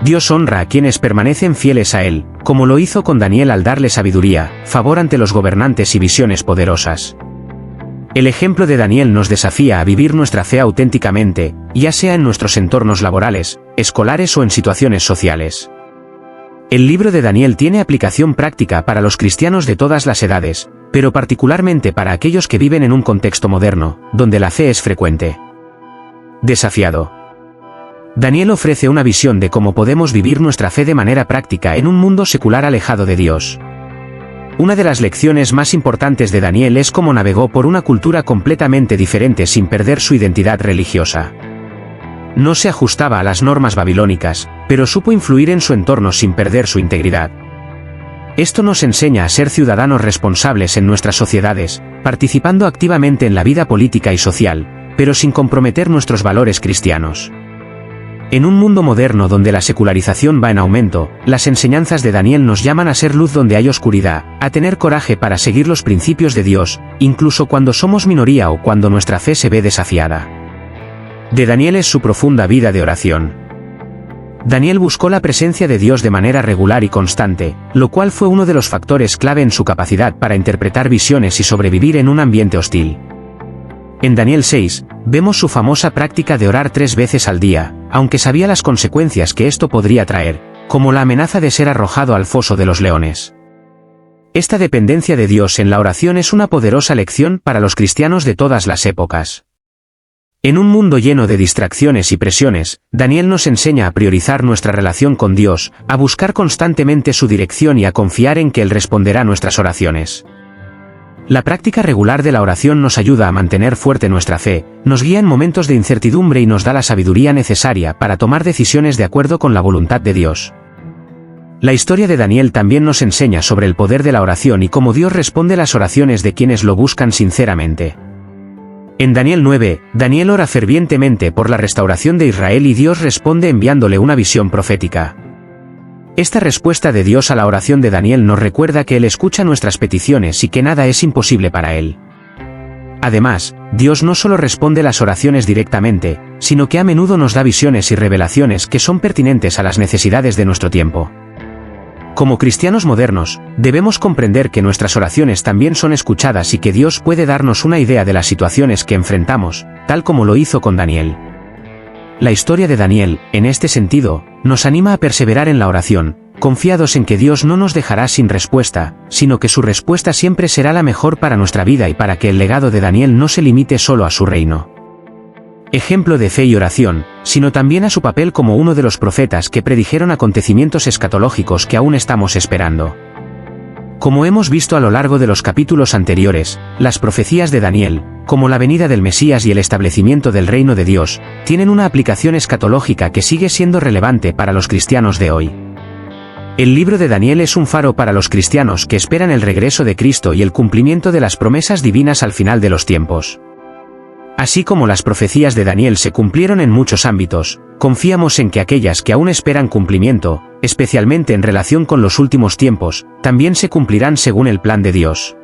Dios honra a quienes permanecen fieles a Él, como lo hizo con Daniel al darle sabiduría, favor ante los gobernantes y visiones poderosas. El ejemplo de Daniel nos desafía a vivir nuestra fe auténticamente, ya sea en nuestros entornos laborales, escolares o en situaciones sociales. El libro de Daniel tiene aplicación práctica para los cristianos de todas las edades, pero particularmente para aquellos que viven en un contexto moderno, donde la fe es frecuente. Desafiado. Daniel ofrece una visión de cómo podemos vivir nuestra fe de manera práctica en un mundo secular alejado de Dios. Una de las lecciones más importantes de Daniel es cómo navegó por una cultura completamente diferente sin perder su identidad religiosa. No se ajustaba a las normas babilónicas, pero supo influir en su entorno sin perder su integridad. Esto nos enseña a ser ciudadanos responsables en nuestras sociedades, participando activamente en la vida política y social, pero sin comprometer nuestros valores cristianos. En un mundo moderno donde la secularización va en aumento, las enseñanzas de Daniel nos llaman a ser luz donde hay oscuridad, a tener coraje para seguir los principios de Dios, incluso cuando somos minoría o cuando nuestra fe se ve desafiada. De Daniel es su profunda vida de oración. Daniel buscó la presencia de Dios de manera regular y constante, lo cual fue uno de los factores clave en su capacidad para interpretar visiones y sobrevivir en un ambiente hostil. En Daniel 6, vemos su famosa práctica de orar 3 veces al día, aunque sabía las consecuencias que esto podría traer, como la amenaza de ser arrojado al foso de los leones. Esta dependencia de Dios en la oración es una poderosa lección para los cristianos de todas las épocas. En un mundo lleno de distracciones y presiones, Daniel nos enseña a priorizar nuestra relación con Dios, a buscar constantemente su dirección y a confiar en que Él responderá nuestras oraciones. La práctica regular de la oración nos ayuda a mantener fuerte nuestra fe, nos guía en momentos de incertidumbre y nos da la sabiduría necesaria para tomar decisiones de acuerdo con la voluntad de Dios. La historia de Daniel también nos enseña sobre el poder de la oración y cómo Dios responde las oraciones de quienes lo buscan sinceramente. En Daniel 9, Daniel ora fervientemente por la restauración de Israel y Dios responde enviándole una visión profética. Esta respuesta de Dios a la oración de Daniel nos recuerda que Él escucha nuestras peticiones y que nada es imposible para Él. Además, Dios no solo responde las oraciones directamente, sino que a menudo nos da visiones y revelaciones que son pertinentes a las necesidades de nuestro tiempo. Como cristianos modernos, debemos comprender que nuestras oraciones también son escuchadas y que Dios puede darnos una idea de las situaciones que enfrentamos, tal como lo hizo con Daniel. La historia de Daniel, en este sentido, nos anima a perseverar en la oración, confiados en que Dios no nos dejará sin respuesta, sino que su respuesta siempre será la mejor para nuestra vida y para que el legado de Daniel no se limite solo a su reino. Ejemplo de fe y oración, sino también a su papel como uno de los profetas que predijeron acontecimientos escatológicos que aún estamos esperando. Como hemos visto a lo largo de los capítulos anteriores, las profecías de Daniel, como la venida del Mesías y el establecimiento del reino de Dios, tienen una aplicación escatológica que sigue siendo relevante para los cristianos de hoy. El libro de Daniel es un faro para los cristianos que esperan el regreso de Cristo y el cumplimiento de las promesas divinas al final de los tiempos. Así como las profecías de Daniel se cumplieron en muchos ámbitos, confiamos en que aquellas que aún esperan cumplimiento, especialmente en relación con los últimos tiempos, también se cumplirán según el plan de Dios.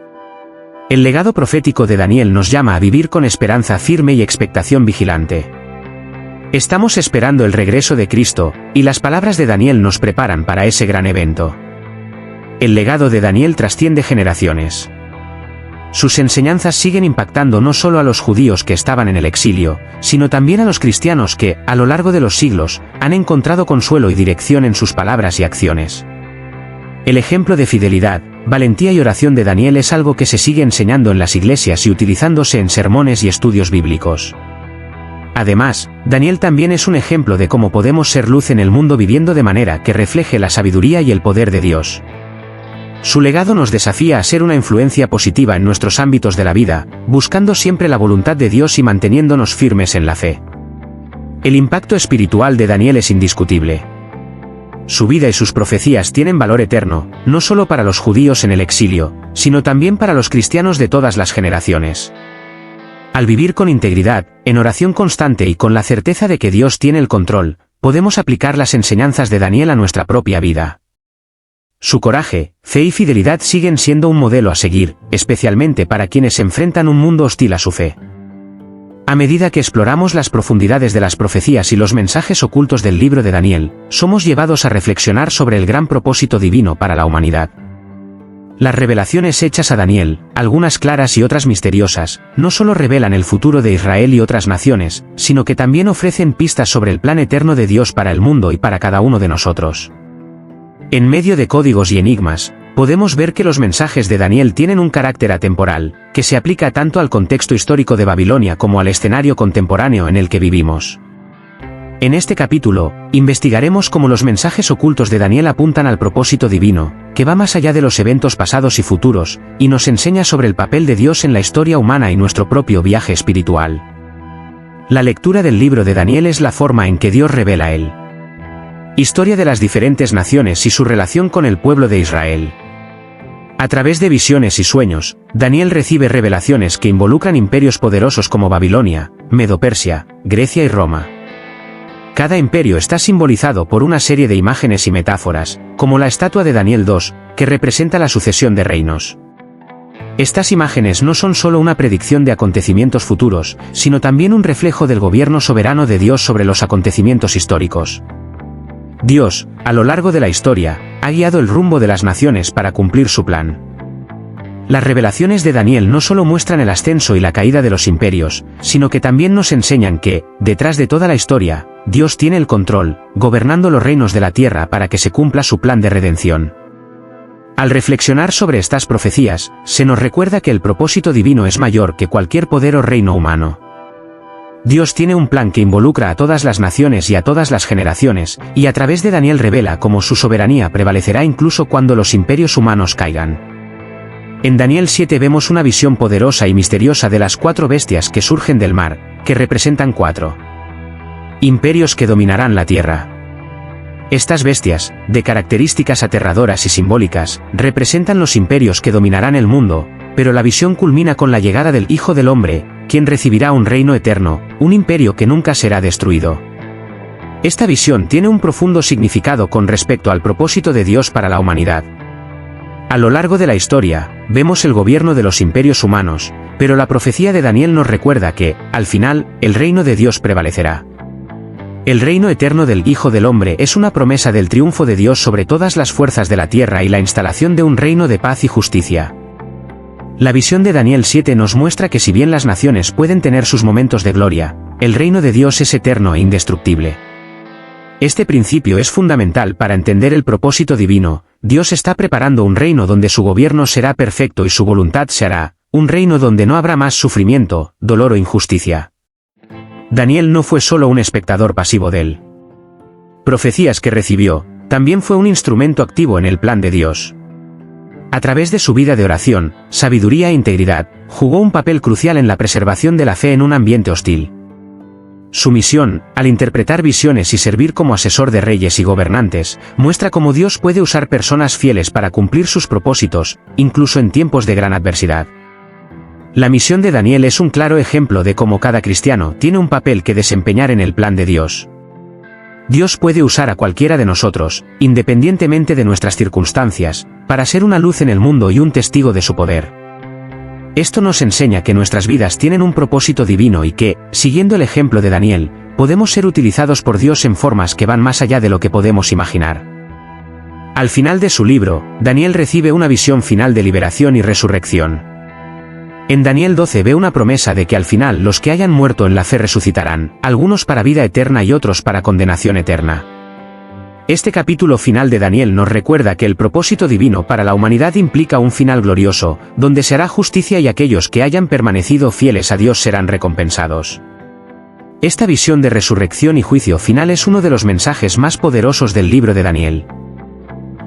El legado profético de Daniel nos llama a vivir con esperanza firme y expectación vigilante. Estamos esperando el regreso de Cristo, y las palabras de Daniel nos preparan para ese gran evento. El legado de Daniel trasciende generaciones. Sus enseñanzas siguen impactando no solo a los judíos que estaban en el exilio, sino también a los cristianos que, a lo largo de los siglos, han encontrado consuelo y dirección en sus palabras y acciones. El ejemplo de fidelidad, valentía y oración de Daniel es algo que se sigue enseñando en las iglesias y utilizándose en sermones y estudios bíblicos. Además, Daniel también es un ejemplo de cómo podemos ser luz en el mundo viviendo de manera que refleje la sabiduría y el poder de Dios. Su legado nos desafía a ser una influencia positiva en nuestros ámbitos de la vida, buscando siempre la voluntad de Dios y manteniéndonos firmes en la fe. El impacto espiritual de Daniel es indiscutible. Su vida y sus profecías tienen valor eterno, no solo para los judíos en el exilio, sino también para los cristianos de todas las generaciones. Al vivir con integridad, en oración constante y con la certeza de que Dios tiene el control, podemos aplicar las enseñanzas de Daniel a nuestra propia vida. Su coraje, fe y fidelidad siguen siendo un modelo a seguir, especialmente para quienes enfrentan un mundo hostil a su fe. A medida que exploramos las profundidades de las profecías y los mensajes ocultos del libro de Daniel, somos llevados a reflexionar sobre el gran propósito divino para la humanidad. Las revelaciones hechas a Daniel, algunas claras y otras misteriosas, no solo revelan el futuro de Israel y otras naciones, sino que también ofrecen pistas sobre el plan eterno de Dios para el mundo y para cada uno de nosotros. En medio de códigos y enigmas, podemos ver que los mensajes de Daniel tienen un carácter atemporal, que se aplica tanto al contexto histórico de Babilonia como al escenario contemporáneo en el que vivimos. En este capítulo, investigaremos cómo los mensajes ocultos de Daniel apuntan al propósito divino, que va más allá de los eventos pasados y futuros, y nos enseña sobre el papel de Dios en la historia humana y nuestro propio viaje espiritual. La lectura del libro de Daniel es la forma en que Dios revela él. Historia de las diferentes naciones y su relación con el pueblo de Israel. A través de visiones y sueños, Daniel recibe revelaciones que involucran imperios poderosos como Babilonia, Medo-Persia, Grecia y Roma. Cada imperio está simbolizado por una serie de imágenes y metáforas, como la estatua de Daniel II, que representa la sucesión de reinos. Estas imágenes no son solo una predicción de acontecimientos futuros, sino también un reflejo del gobierno soberano de Dios sobre los acontecimientos históricos. Dios, a lo largo de la historia, ha guiado el rumbo de las naciones para cumplir su plan. Las revelaciones de Daniel no solo muestran el ascenso y la caída de los imperios, sino que también nos enseñan que, detrás de toda la historia, Dios tiene el control, gobernando los reinos de la tierra para que se cumpla su plan de redención. Al reflexionar sobre estas profecías, se nos recuerda que el propósito divino es mayor que cualquier poder o reino humano. Dios tiene un plan que involucra a todas las naciones y a todas las generaciones, y a través de Daniel revela cómo su soberanía prevalecerá incluso cuando los imperios humanos caigan. En Daniel 7 vemos una visión poderosa y misteriosa de las 4 bestias que surgen del mar, que representan 4 imperios que dominarán la tierra. Estas bestias, de características aterradoras y simbólicas, representan los imperios que dominarán el mundo, pero la visión culmina con la llegada del Hijo del Hombre, quien recibirá un reino eterno, un imperio que nunca será destruido. Esta visión tiene un profundo significado con respecto al propósito de Dios para la humanidad. A lo largo de la historia, vemos el gobierno de los imperios humanos, pero la profecía de Daniel nos recuerda que, al final, el reino de Dios prevalecerá. El reino eterno del Hijo del Hombre es una promesa del triunfo de Dios sobre todas las fuerzas de la tierra y la instalación de un reino de paz y justicia. La visión de Daniel 7 nos muestra que si bien las naciones pueden tener sus momentos de gloria, el reino de Dios es eterno e indestructible. Este principio es fundamental para entender el propósito divino. Dios está preparando un reino donde su gobierno será perfecto y su voluntad se hará, un reino donde no habrá más sufrimiento, dolor o injusticia. Daniel no fue solo un espectador pasivo de él. Profecías que recibió, también fue un instrumento activo en el plan de Dios. A través de su vida de oración, sabiduría e integridad, jugó un papel crucial en la preservación de la fe en un ambiente hostil. Su misión, al interpretar visiones y servir como asesor de reyes y gobernantes, muestra cómo Dios puede usar personas fieles para cumplir sus propósitos, incluso en tiempos de gran adversidad. La misión de Daniel es un claro ejemplo de cómo cada cristiano tiene un papel que desempeñar en el plan de Dios. Dios puede usar a cualquiera de nosotros, independientemente de nuestras circunstancias, para ser una luz en el mundo y un testigo de su poder. Esto nos enseña que nuestras vidas tienen un propósito divino y que, siguiendo el ejemplo de Daniel, podemos ser utilizados por Dios en formas que van más allá de lo que podemos imaginar. Al final de su libro, Daniel recibe una visión final de liberación y resurrección. En Daniel 12 ve una promesa de que al final los que hayan muerto en la fe resucitarán, algunos para vida eterna y otros para condenación eterna. Este capítulo final de Daniel nos recuerda que el propósito divino para la humanidad implica un final glorioso, donde se hará justicia y aquellos que hayan permanecido fieles a Dios serán recompensados. Esta visión de resurrección y juicio final es uno de los mensajes más poderosos del libro de Daniel.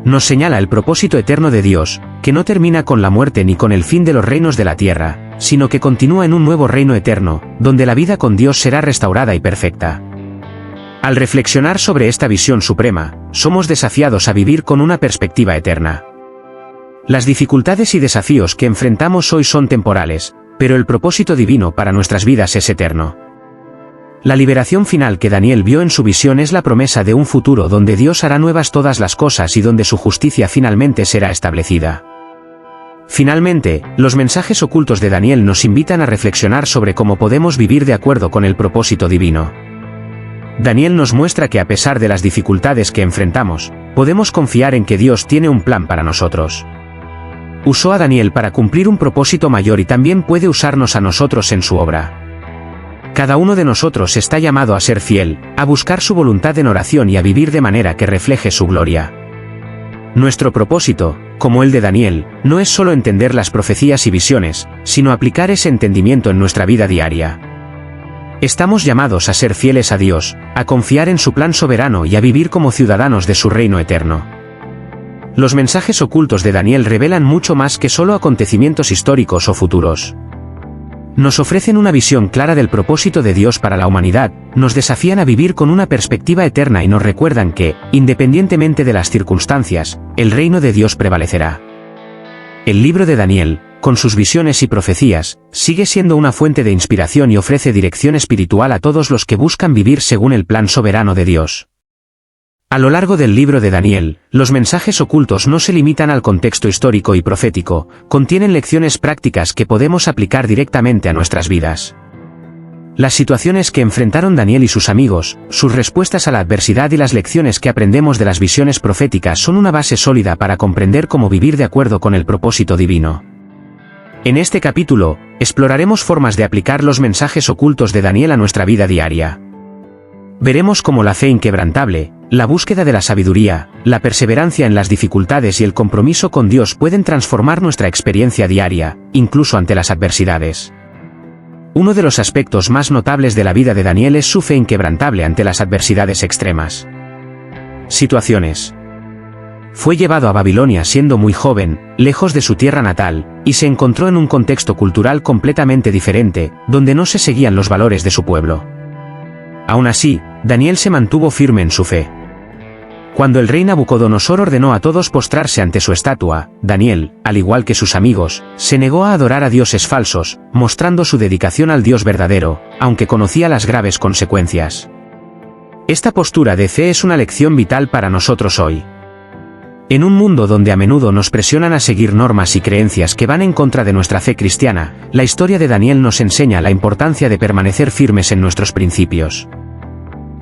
Nos señala el propósito eterno de Dios, que no termina con la muerte ni con el fin de los reinos de la tierra, sino que continúa en un nuevo reino eterno, donde la vida con Dios será restaurada y perfecta. Al reflexionar sobre esta visión suprema, somos desafiados a vivir con una perspectiva eterna. Las dificultades y desafíos que enfrentamos hoy son temporales, pero el propósito divino para nuestras vidas es eterno. La liberación final que Daniel vio en su visión es la promesa de un futuro donde Dios hará nuevas todas las cosas y donde su justicia finalmente será establecida. Finalmente, los mensajes ocultos de Daniel nos invitan a reflexionar sobre cómo podemos vivir de acuerdo con el propósito divino. Daniel nos muestra que a pesar de las dificultades que enfrentamos, podemos confiar en que Dios tiene un plan para nosotros. Usó a Daniel para cumplir un propósito mayor y también puede usarnos a nosotros en su obra. Cada uno de nosotros está llamado a ser fiel, a buscar su voluntad en oración y a vivir de manera que refleje su gloria. Nuestro propósito, como el de Daniel, no es solo entender las profecías y visiones, sino aplicar ese entendimiento en nuestra vida diaria. Estamos llamados a ser fieles a Dios, a confiar en su plan soberano y a vivir como ciudadanos de su reino eterno. Los mensajes ocultos de Daniel revelan mucho más que solo acontecimientos históricos o futuros. Nos ofrecen una visión clara del propósito de Dios para la humanidad, nos desafían a vivir con una perspectiva eterna y nos recuerdan que, independientemente de las circunstancias, el reino de Dios prevalecerá. El libro de Daniel, con sus visiones y profecías, sigue siendo una fuente de inspiración y ofrece dirección espiritual a todos los que buscan vivir según el plan soberano de Dios. A lo largo del libro de Daniel, los mensajes ocultos no se limitan al contexto histórico y profético, contienen lecciones prácticas que podemos aplicar directamente a nuestras vidas. Las situaciones que enfrentaron Daniel y sus amigos, sus respuestas a la adversidad y las lecciones que aprendemos de las visiones proféticas son una base sólida para comprender cómo vivir de acuerdo con el propósito divino. En este capítulo, exploraremos formas de aplicar los mensajes ocultos de Daniel a nuestra vida diaria. Veremos cómo la fe inquebrantable, la búsqueda de la sabiduría, la perseverancia en las dificultades y el compromiso con Dios pueden transformar nuestra experiencia diaria, incluso ante las adversidades. Uno de los aspectos más notables de la vida de Daniel es su fe inquebrantable ante las adversidades extremas. Situaciones. Fue llevado a Babilonia siendo muy joven, lejos de su tierra natal, y se encontró en un contexto cultural completamente diferente, donde no se seguían los valores de su pueblo. Aún así, Daniel se mantuvo firme en su fe. Cuando el rey Nabucodonosor ordenó a todos postrarse ante su estatua, Daniel, al igual que sus amigos, se negó a adorar a dioses falsos, mostrando su dedicación al Dios verdadero, aunque conocía las graves consecuencias. Esta postura de fe es una lección vital para nosotros hoy. En un mundo donde a menudo nos presionan a seguir normas y creencias que van en contra de nuestra fe cristiana, la historia de Daniel nos enseña la importancia de permanecer firmes en nuestros principios.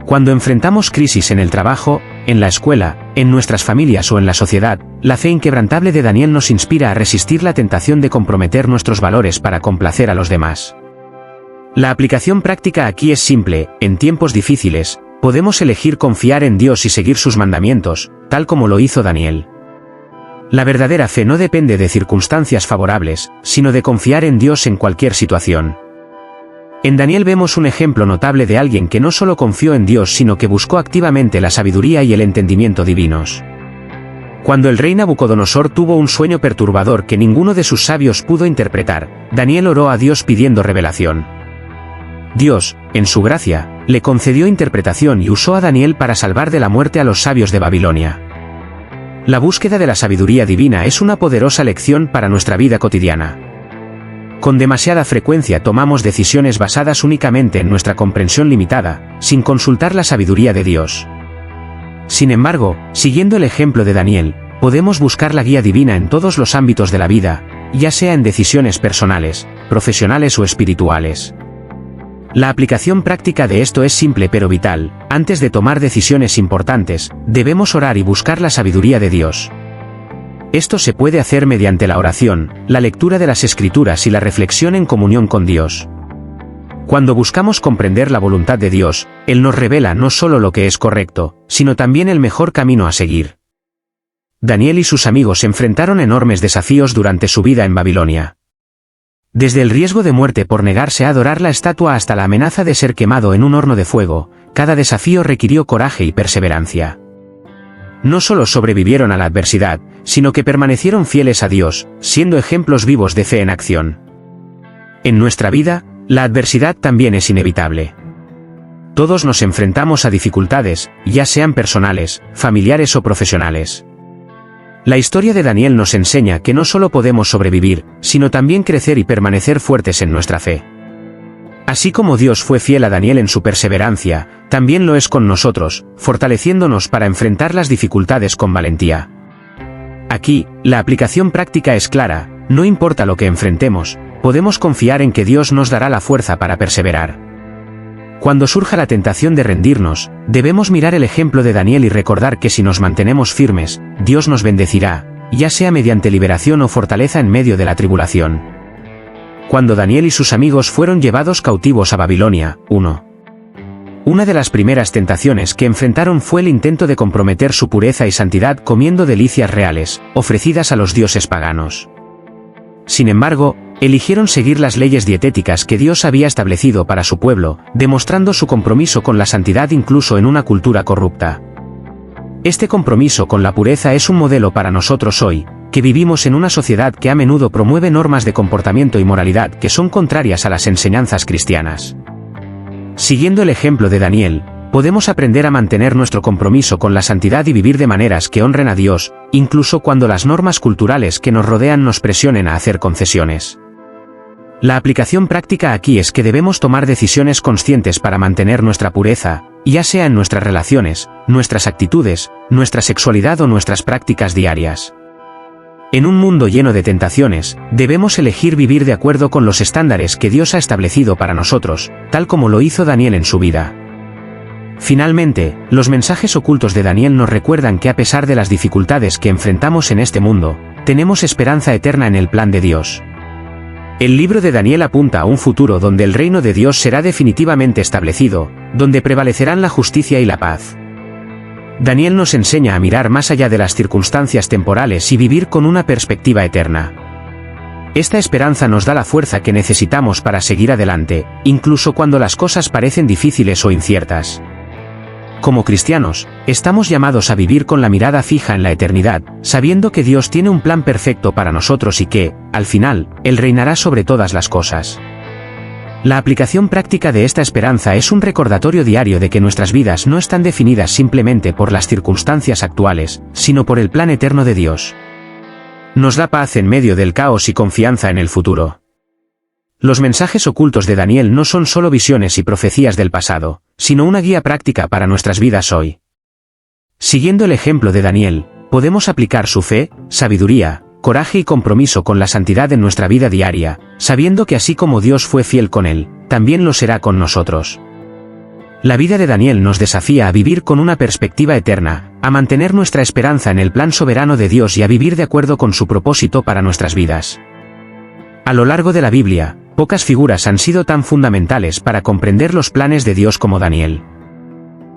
Cuando enfrentamos crisis en el trabajo, en la escuela, en nuestras familias o en la sociedad, la fe inquebrantable de Daniel nos inspira a resistir la tentación de comprometer nuestros valores para complacer a los demás. La aplicación práctica aquí es simple: en tiempos difíciles, podemos elegir confiar en Dios y seguir sus mandamientos, tal como lo hizo Daniel. La verdadera fe no depende de circunstancias favorables, sino de confiar en Dios en cualquier situación. En Daniel vemos un ejemplo notable de alguien que no solo confió en Dios sino que buscó activamente la sabiduría y el entendimiento divinos. Cuando el rey Nabucodonosor tuvo un sueño perturbador que ninguno de sus sabios pudo interpretar, Daniel oró a Dios pidiendo revelación. Dios, en su gracia, le concedió interpretación y usó a Daniel para salvar de la muerte a los sabios de Babilonia. La búsqueda de la sabiduría divina es una poderosa lección para nuestra vida cotidiana. Con demasiada frecuencia tomamos decisiones basadas únicamente en nuestra comprensión limitada, sin consultar la sabiduría de Dios. Sin embargo, siguiendo el ejemplo de Daniel, podemos buscar la guía divina en todos los ámbitos de la vida, ya sea en decisiones personales, profesionales o espirituales. La aplicación práctica de esto es simple pero vital: antes de tomar decisiones importantes, debemos orar y buscar la sabiduría de Dios. Esto se puede hacer mediante la oración, la lectura de las Escrituras y la reflexión en comunión con Dios. Cuando buscamos comprender la voluntad de Dios, Él nos revela no solo lo que es correcto, sino también el mejor camino a seguir. Daniel y sus amigos enfrentaron enormes desafíos durante su vida en Babilonia. Desde el riesgo de muerte por negarse a adorar la estatua hasta la amenaza de ser quemado en un horno de fuego, cada desafío requirió coraje y perseverancia. No solo sobrevivieron a la adversidad, sino que permanecieron fieles a Dios, siendo ejemplos vivos de fe en acción. En nuestra vida, la adversidad también es inevitable. Todos nos enfrentamos a dificultades, ya sean personales, familiares o profesionales. La historia de Daniel nos enseña que no solo podemos sobrevivir, sino también crecer y permanecer fuertes en nuestra fe. Así como Dios fue fiel a Daniel en su perseverancia, también lo es con nosotros, fortaleciéndonos para enfrentar las dificultades con valentía. Aquí, la aplicación práctica es clara: no importa lo que enfrentemos, podemos confiar en que Dios nos dará la fuerza para perseverar. Cuando surja la tentación de rendirnos, debemos mirar el ejemplo de Daniel y recordar que si nos mantenemos firmes, Dios nos bendecirá, ya sea mediante liberación o fortaleza en medio de la tribulación. Cuando Daniel y sus amigos fueron llevados cautivos a Babilonia, una de las primeras tentaciones que enfrentaron fue el intento de comprometer su pureza y santidad comiendo delicias reales, ofrecidas a los dioses paganos. Sin embargo, eligieron seguir las leyes dietéticas que Dios había establecido para su pueblo, demostrando su compromiso con la santidad incluso en una cultura corrupta. Este compromiso con la pureza es un modelo para nosotros hoy, que vivimos en una sociedad que a menudo promueve normas de comportamiento y moralidad que son contrarias a las enseñanzas cristianas. Siguiendo el ejemplo de Daniel, podemos aprender a mantener nuestro compromiso con la santidad y vivir de maneras que honren a Dios, incluso cuando las normas culturales que nos rodean nos presionen a hacer concesiones. La aplicación práctica aquí es que debemos tomar decisiones conscientes para mantener nuestra pureza, ya sea en nuestras relaciones, nuestras actitudes, nuestra sexualidad o nuestras prácticas diarias. En un mundo lleno de tentaciones, debemos elegir vivir de acuerdo con los estándares que Dios ha establecido para nosotros, tal como lo hizo Daniel en su vida. Finalmente, los mensajes ocultos de Daniel nos recuerdan que a pesar de las dificultades que enfrentamos en este mundo, tenemos esperanza eterna en el plan de Dios. El libro de Daniel apunta a un futuro donde el reino de Dios será definitivamente establecido, donde prevalecerán la justicia y la paz. Daniel nos enseña a mirar más allá de las circunstancias temporales y vivir con una perspectiva eterna. Esta esperanza nos da la fuerza que necesitamos para seguir adelante, incluso cuando las cosas parecen difíciles o inciertas. Como cristianos, estamos llamados a vivir con la mirada fija en la eternidad, sabiendo que Dios tiene un plan perfecto para nosotros y que, al final, Él reinará sobre todas las cosas. La aplicación práctica de esta esperanza es un recordatorio diario de que nuestras vidas no están definidas simplemente por las circunstancias actuales, sino por el plan eterno de Dios. Nos da paz en medio del caos y confianza en el futuro. Los mensajes ocultos de Daniel no son solo visiones y profecías del pasado, sino una guía práctica para nuestras vidas hoy. Siguiendo el ejemplo de Daniel, podemos aplicar su fe, sabiduría, coraje y compromiso con la santidad en nuestra vida diaria, sabiendo que así como Dios fue fiel con él, también lo será con nosotros. La vida de Daniel nos desafía a vivir con una perspectiva eterna, a mantener nuestra esperanza en el plan soberano de Dios y a vivir de acuerdo con su propósito para nuestras vidas. A lo largo de la Biblia, pocas figuras han sido tan fundamentales para comprender los planes de Dios como Daniel.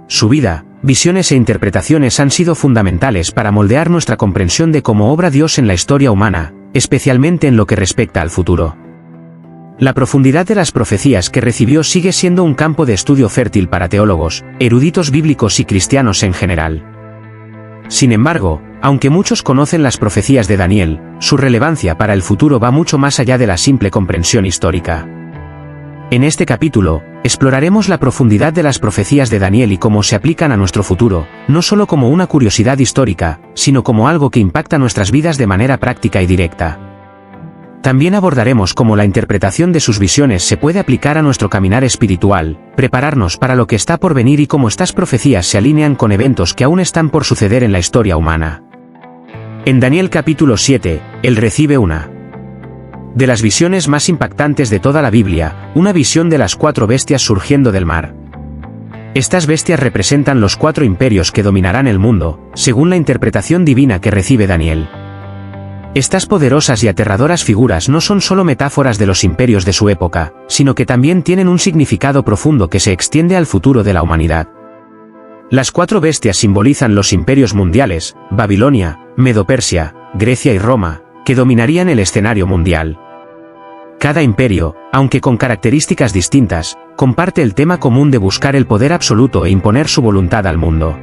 Su vida, visiones e interpretaciones han sido fundamentales para moldear nuestra comprensión de cómo obra Dios en la historia humana, especialmente en lo que respecta al futuro. La profundidad de las profecías que recibió sigue siendo un campo de estudio fértil para teólogos, eruditos bíblicos y cristianos en general. Sin embargo, aunque muchos conocen las profecías de Daniel, su relevancia para el futuro va mucho más allá de la simple comprensión histórica. En este capítulo, exploraremos la profundidad de las profecías de Daniel y cómo se aplican a nuestro futuro, no solo como una curiosidad histórica, sino como algo que impacta nuestras vidas de manera práctica y directa. También abordaremos cómo la interpretación de sus visiones se puede aplicar a nuestro caminar espiritual, prepararnos para lo que está por venir y cómo estas profecías se alinean con eventos que aún están por suceder en la historia humana. En Daniel capítulo 7, él recibe una de las visiones más impactantes de toda la Biblia, una visión de las 4 bestias surgiendo del mar. Estas bestias representan los 4 imperios que dominarán el mundo, según la interpretación divina que recibe Daniel. Estas poderosas y aterradoras figuras no son solo metáforas de los imperios de su época, sino que también tienen un significado profundo que se extiende al futuro de la humanidad. Las 4 bestias simbolizan los imperios mundiales, Babilonia, Medo-Persia, Grecia y Roma, que dominarían el escenario mundial. Cada imperio, aunque con características distintas, comparte el tema común de buscar el poder absoluto e imponer su voluntad al mundo.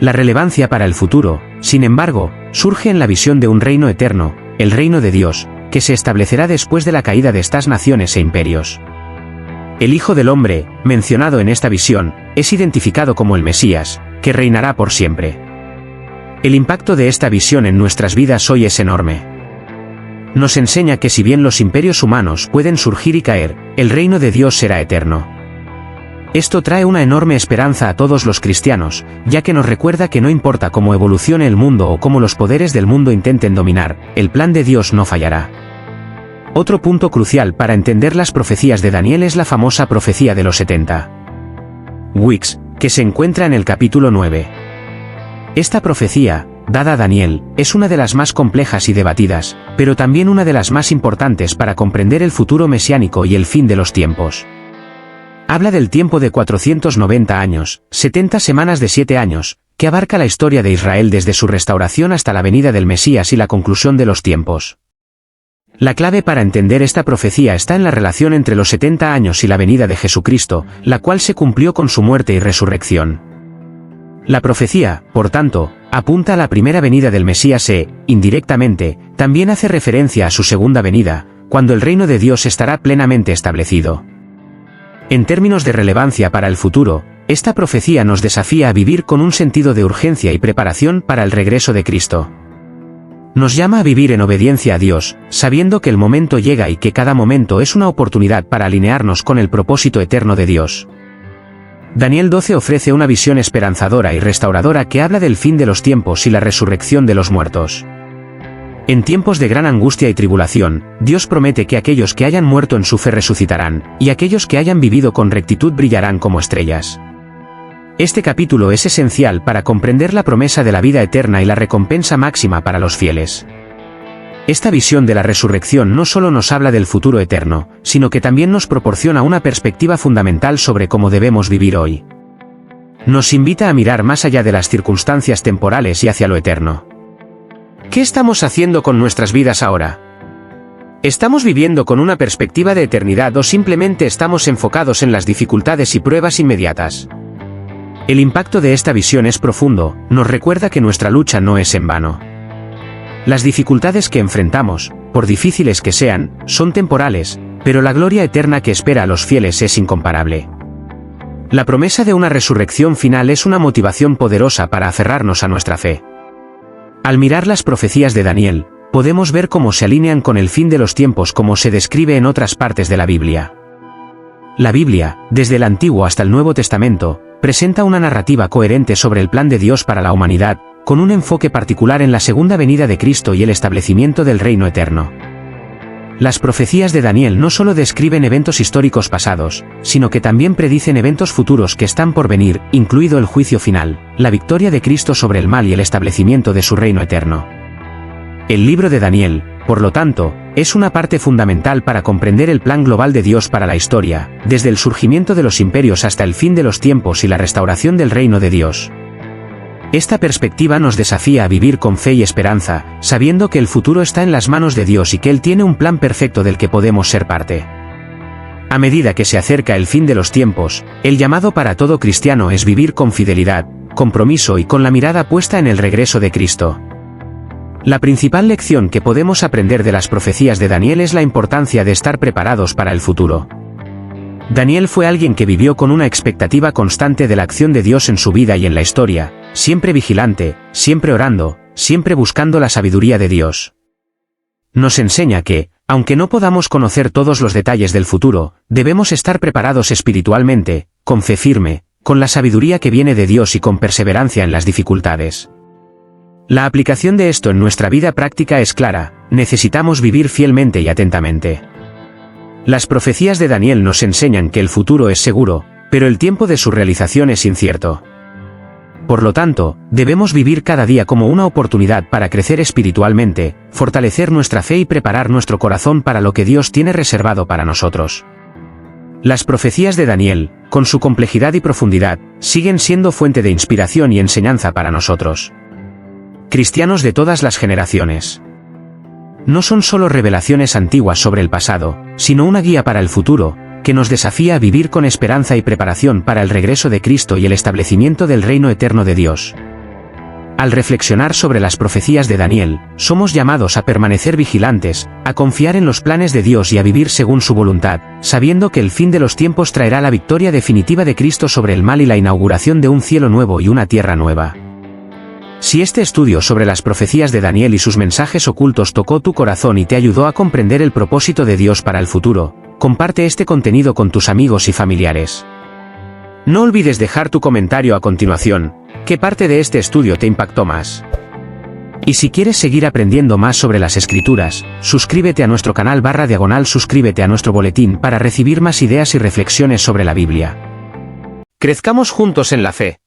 La relevancia para el futuro, sin embargo, surge en la visión de un reino eterno, el reino de Dios, que se establecerá después de la caída de estas naciones e imperios. El Hijo del Hombre, mencionado en esta visión, es identificado como el Mesías, que reinará por siempre. El impacto de esta visión en nuestras vidas hoy es enorme. Nos enseña que si bien los imperios humanos pueden surgir y caer, el reino de Dios será eterno. Esto trae una enorme esperanza a todos los cristianos, ya que nos recuerda que no importa cómo evolucione el mundo o cómo los poderes del mundo intenten dominar, el plan de Dios no fallará. Otro punto crucial para entender las profecías de Daniel es la famosa profecía de los 70 Weeks, que se encuentra en el capítulo 9. Esta profecía, dada a Daniel, es una de las más complejas y debatidas, pero también una de las más importantes para comprender el futuro mesiánico y el fin de los tiempos. Habla del tiempo de 490 años, 70 semanas de 7 años, que abarca la historia de Israel desde su restauración hasta la venida del Mesías y la conclusión de los tiempos. La clave para entender esta profecía está en la relación entre los 70 años y la venida de Jesucristo, la cual se cumplió con su muerte y resurrección. La profecía, por tanto, apunta a la primera venida del Mesías e, indirectamente, también hace referencia a su segunda venida, cuando el reino de Dios estará plenamente establecido. En términos de relevancia para el futuro, esta profecía nos desafía a vivir con un sentido de urgencia y preparación para el regreso de Cristo. Nos llama a vivir en obediencia a Dios, sabiendo que el momento llega y que cada momento es una oportunidad para alinearnos con el propósito eterno de Dios. Daniel 12 ofrece una visión esperanzadora y restauradora que habla del fin de los tiempos y la resurrección de los muertos. En tiempos de gran angustia y tribulación, Dios promete que aquellos que hayan muerto en su fe resucitarán, y aquellos que hayan vivido con rectitud brillarán como estrellas. Este capítulo es esencial para comprender la promesa de la vida eterna y la recompensa máxima para los fieles. Esta visión de la resurrección no solo nos habla del futuro eterno, sino que también nos proporciona una perspectiva fundamental sobre cómo debemos vivir hoy. Nos invita a mirar más allá de las circunstancias temporales y hacia lo eterno. ¿Qué estamos haciendo con nuestras vidas ahora? ¿Estamos viviendo con una perspectiva de eternidad o simplemente estamos enfocados en las dificultades y pruebas inmediatas? El impacto de esta visión es profundo, nos recuerda que nuestra lucha no es en vano. Las dificultades que enfrentamos, por difíciles que sean, son temporales, pero la gloria eterna que espera a los fieles es incomparable. La promesa de una resurrección final es una motivación poderosa para aferrarnos a nuestra fe. Al mirar las profecías de Daniel, podemos ver cómo se alinean con el fin de los tiempos como se describe en otras partes de la Biblia. La Biblia, desde el Antiguo hasta el Nuevo Testamento, presenta una narrativa coherente sobre el plan de Dios para la humanidad, con un enfoque particular en la segunda venida de Cristo y el establecimiento del reino eterno. Las profecías de Daniel no solo describen eventos históricos pasados, sino que también predicen eventos futuros que están por venir, incluido el juicio final, la victoria de Cristo sobre el mal y el establecimiento de su reino eterno. El libro de Daniel, por lo tanto, es una parte fundamental para comprender el plan global de Dios para la historia, desde el surgimiento de los imperios hasta el fin de los tiempos y la restauración del reino de Dios. Esta perspectiva nos desafía a vivir con fe y esperanza, sabiendo que el futuro está en las manos de Dios y que Él tiene un plan perfecto del que podemos ser parte. A medida que se acerca el fin de los tiempos, el llamado para todo cristiano es vivir con fidelidad, compromiso y con la mirada puesta en el regreso de Cristo. La principal lección que podemos aprender de las profecías de Daniel es la importancia de estar preparados para el futuro. Daniel fue alguien que vivió con una expectativa constante de la acción de Dios en su vida y en la historia, siempre vigilante, siempre orando, siempre buscando la sabiduría de Dios. Nos enseña que, aunque no podamos conocer todos los detalles del futuro, debemos estar preparados espiritualmente, con fe firme, con la sabiduría que viene de Dios y con perseverancia en las dificultades. La aplicación de esto en nuestra vida práctica es clara: necesitamos vivir fielmente y atentamente. Las profecías de Daniel nos enseñan que el futuro es seguro, pero el tiempo de su realización es incierto. Por lo tanto, debemos vivir cada día como una oportunidad para crecer espiritualmente, fortalecer nuestra fe y preparar nuestro corazón para lo que Dios tiene reservado para nosotros. Las profecías de Daniel, con su complejidad y profundidad, siguen siendo fuente de inspiración y enseñanza para nosotros, cristianos de todas las generaciones. No son solo revelaciones antiguas sobre el pasado, sino una guía para el futuro, que nos desafía a vivir con esperanza y preparación para el regreso de Cristo y el establecimiento del reino eterno de Dios. Al reflexionar sobre las profecías de Daniel, somos llamados a permanecer vigilantes, a confiar en los planes de Dios y a vivir según su voluntad, sabiendo que el fin de los tiempos traerá la victoria definitiva de Cristo sobre el mal y la inauguración de un cielo nuevo y una tierra nueva. Si este estudio sobre las profecías de Daniel y sus mensajes ocultos tocó tu corazón y te ayudó a comprender el propósito de Dios para el futuro, comparte este contenido con tus amigos y familiares. No olvides dejar tu comentario a continuación. ¿Qué parte de este estudio te impactó más? Y si quieres seguir aprendiendo más sobre las Escrituras, suscríbete a nuestro canal /suscríbete a nuestro boletín para recibir más ideas y reflexiones sobre la Biblia. Crezcamos juntos en la fe.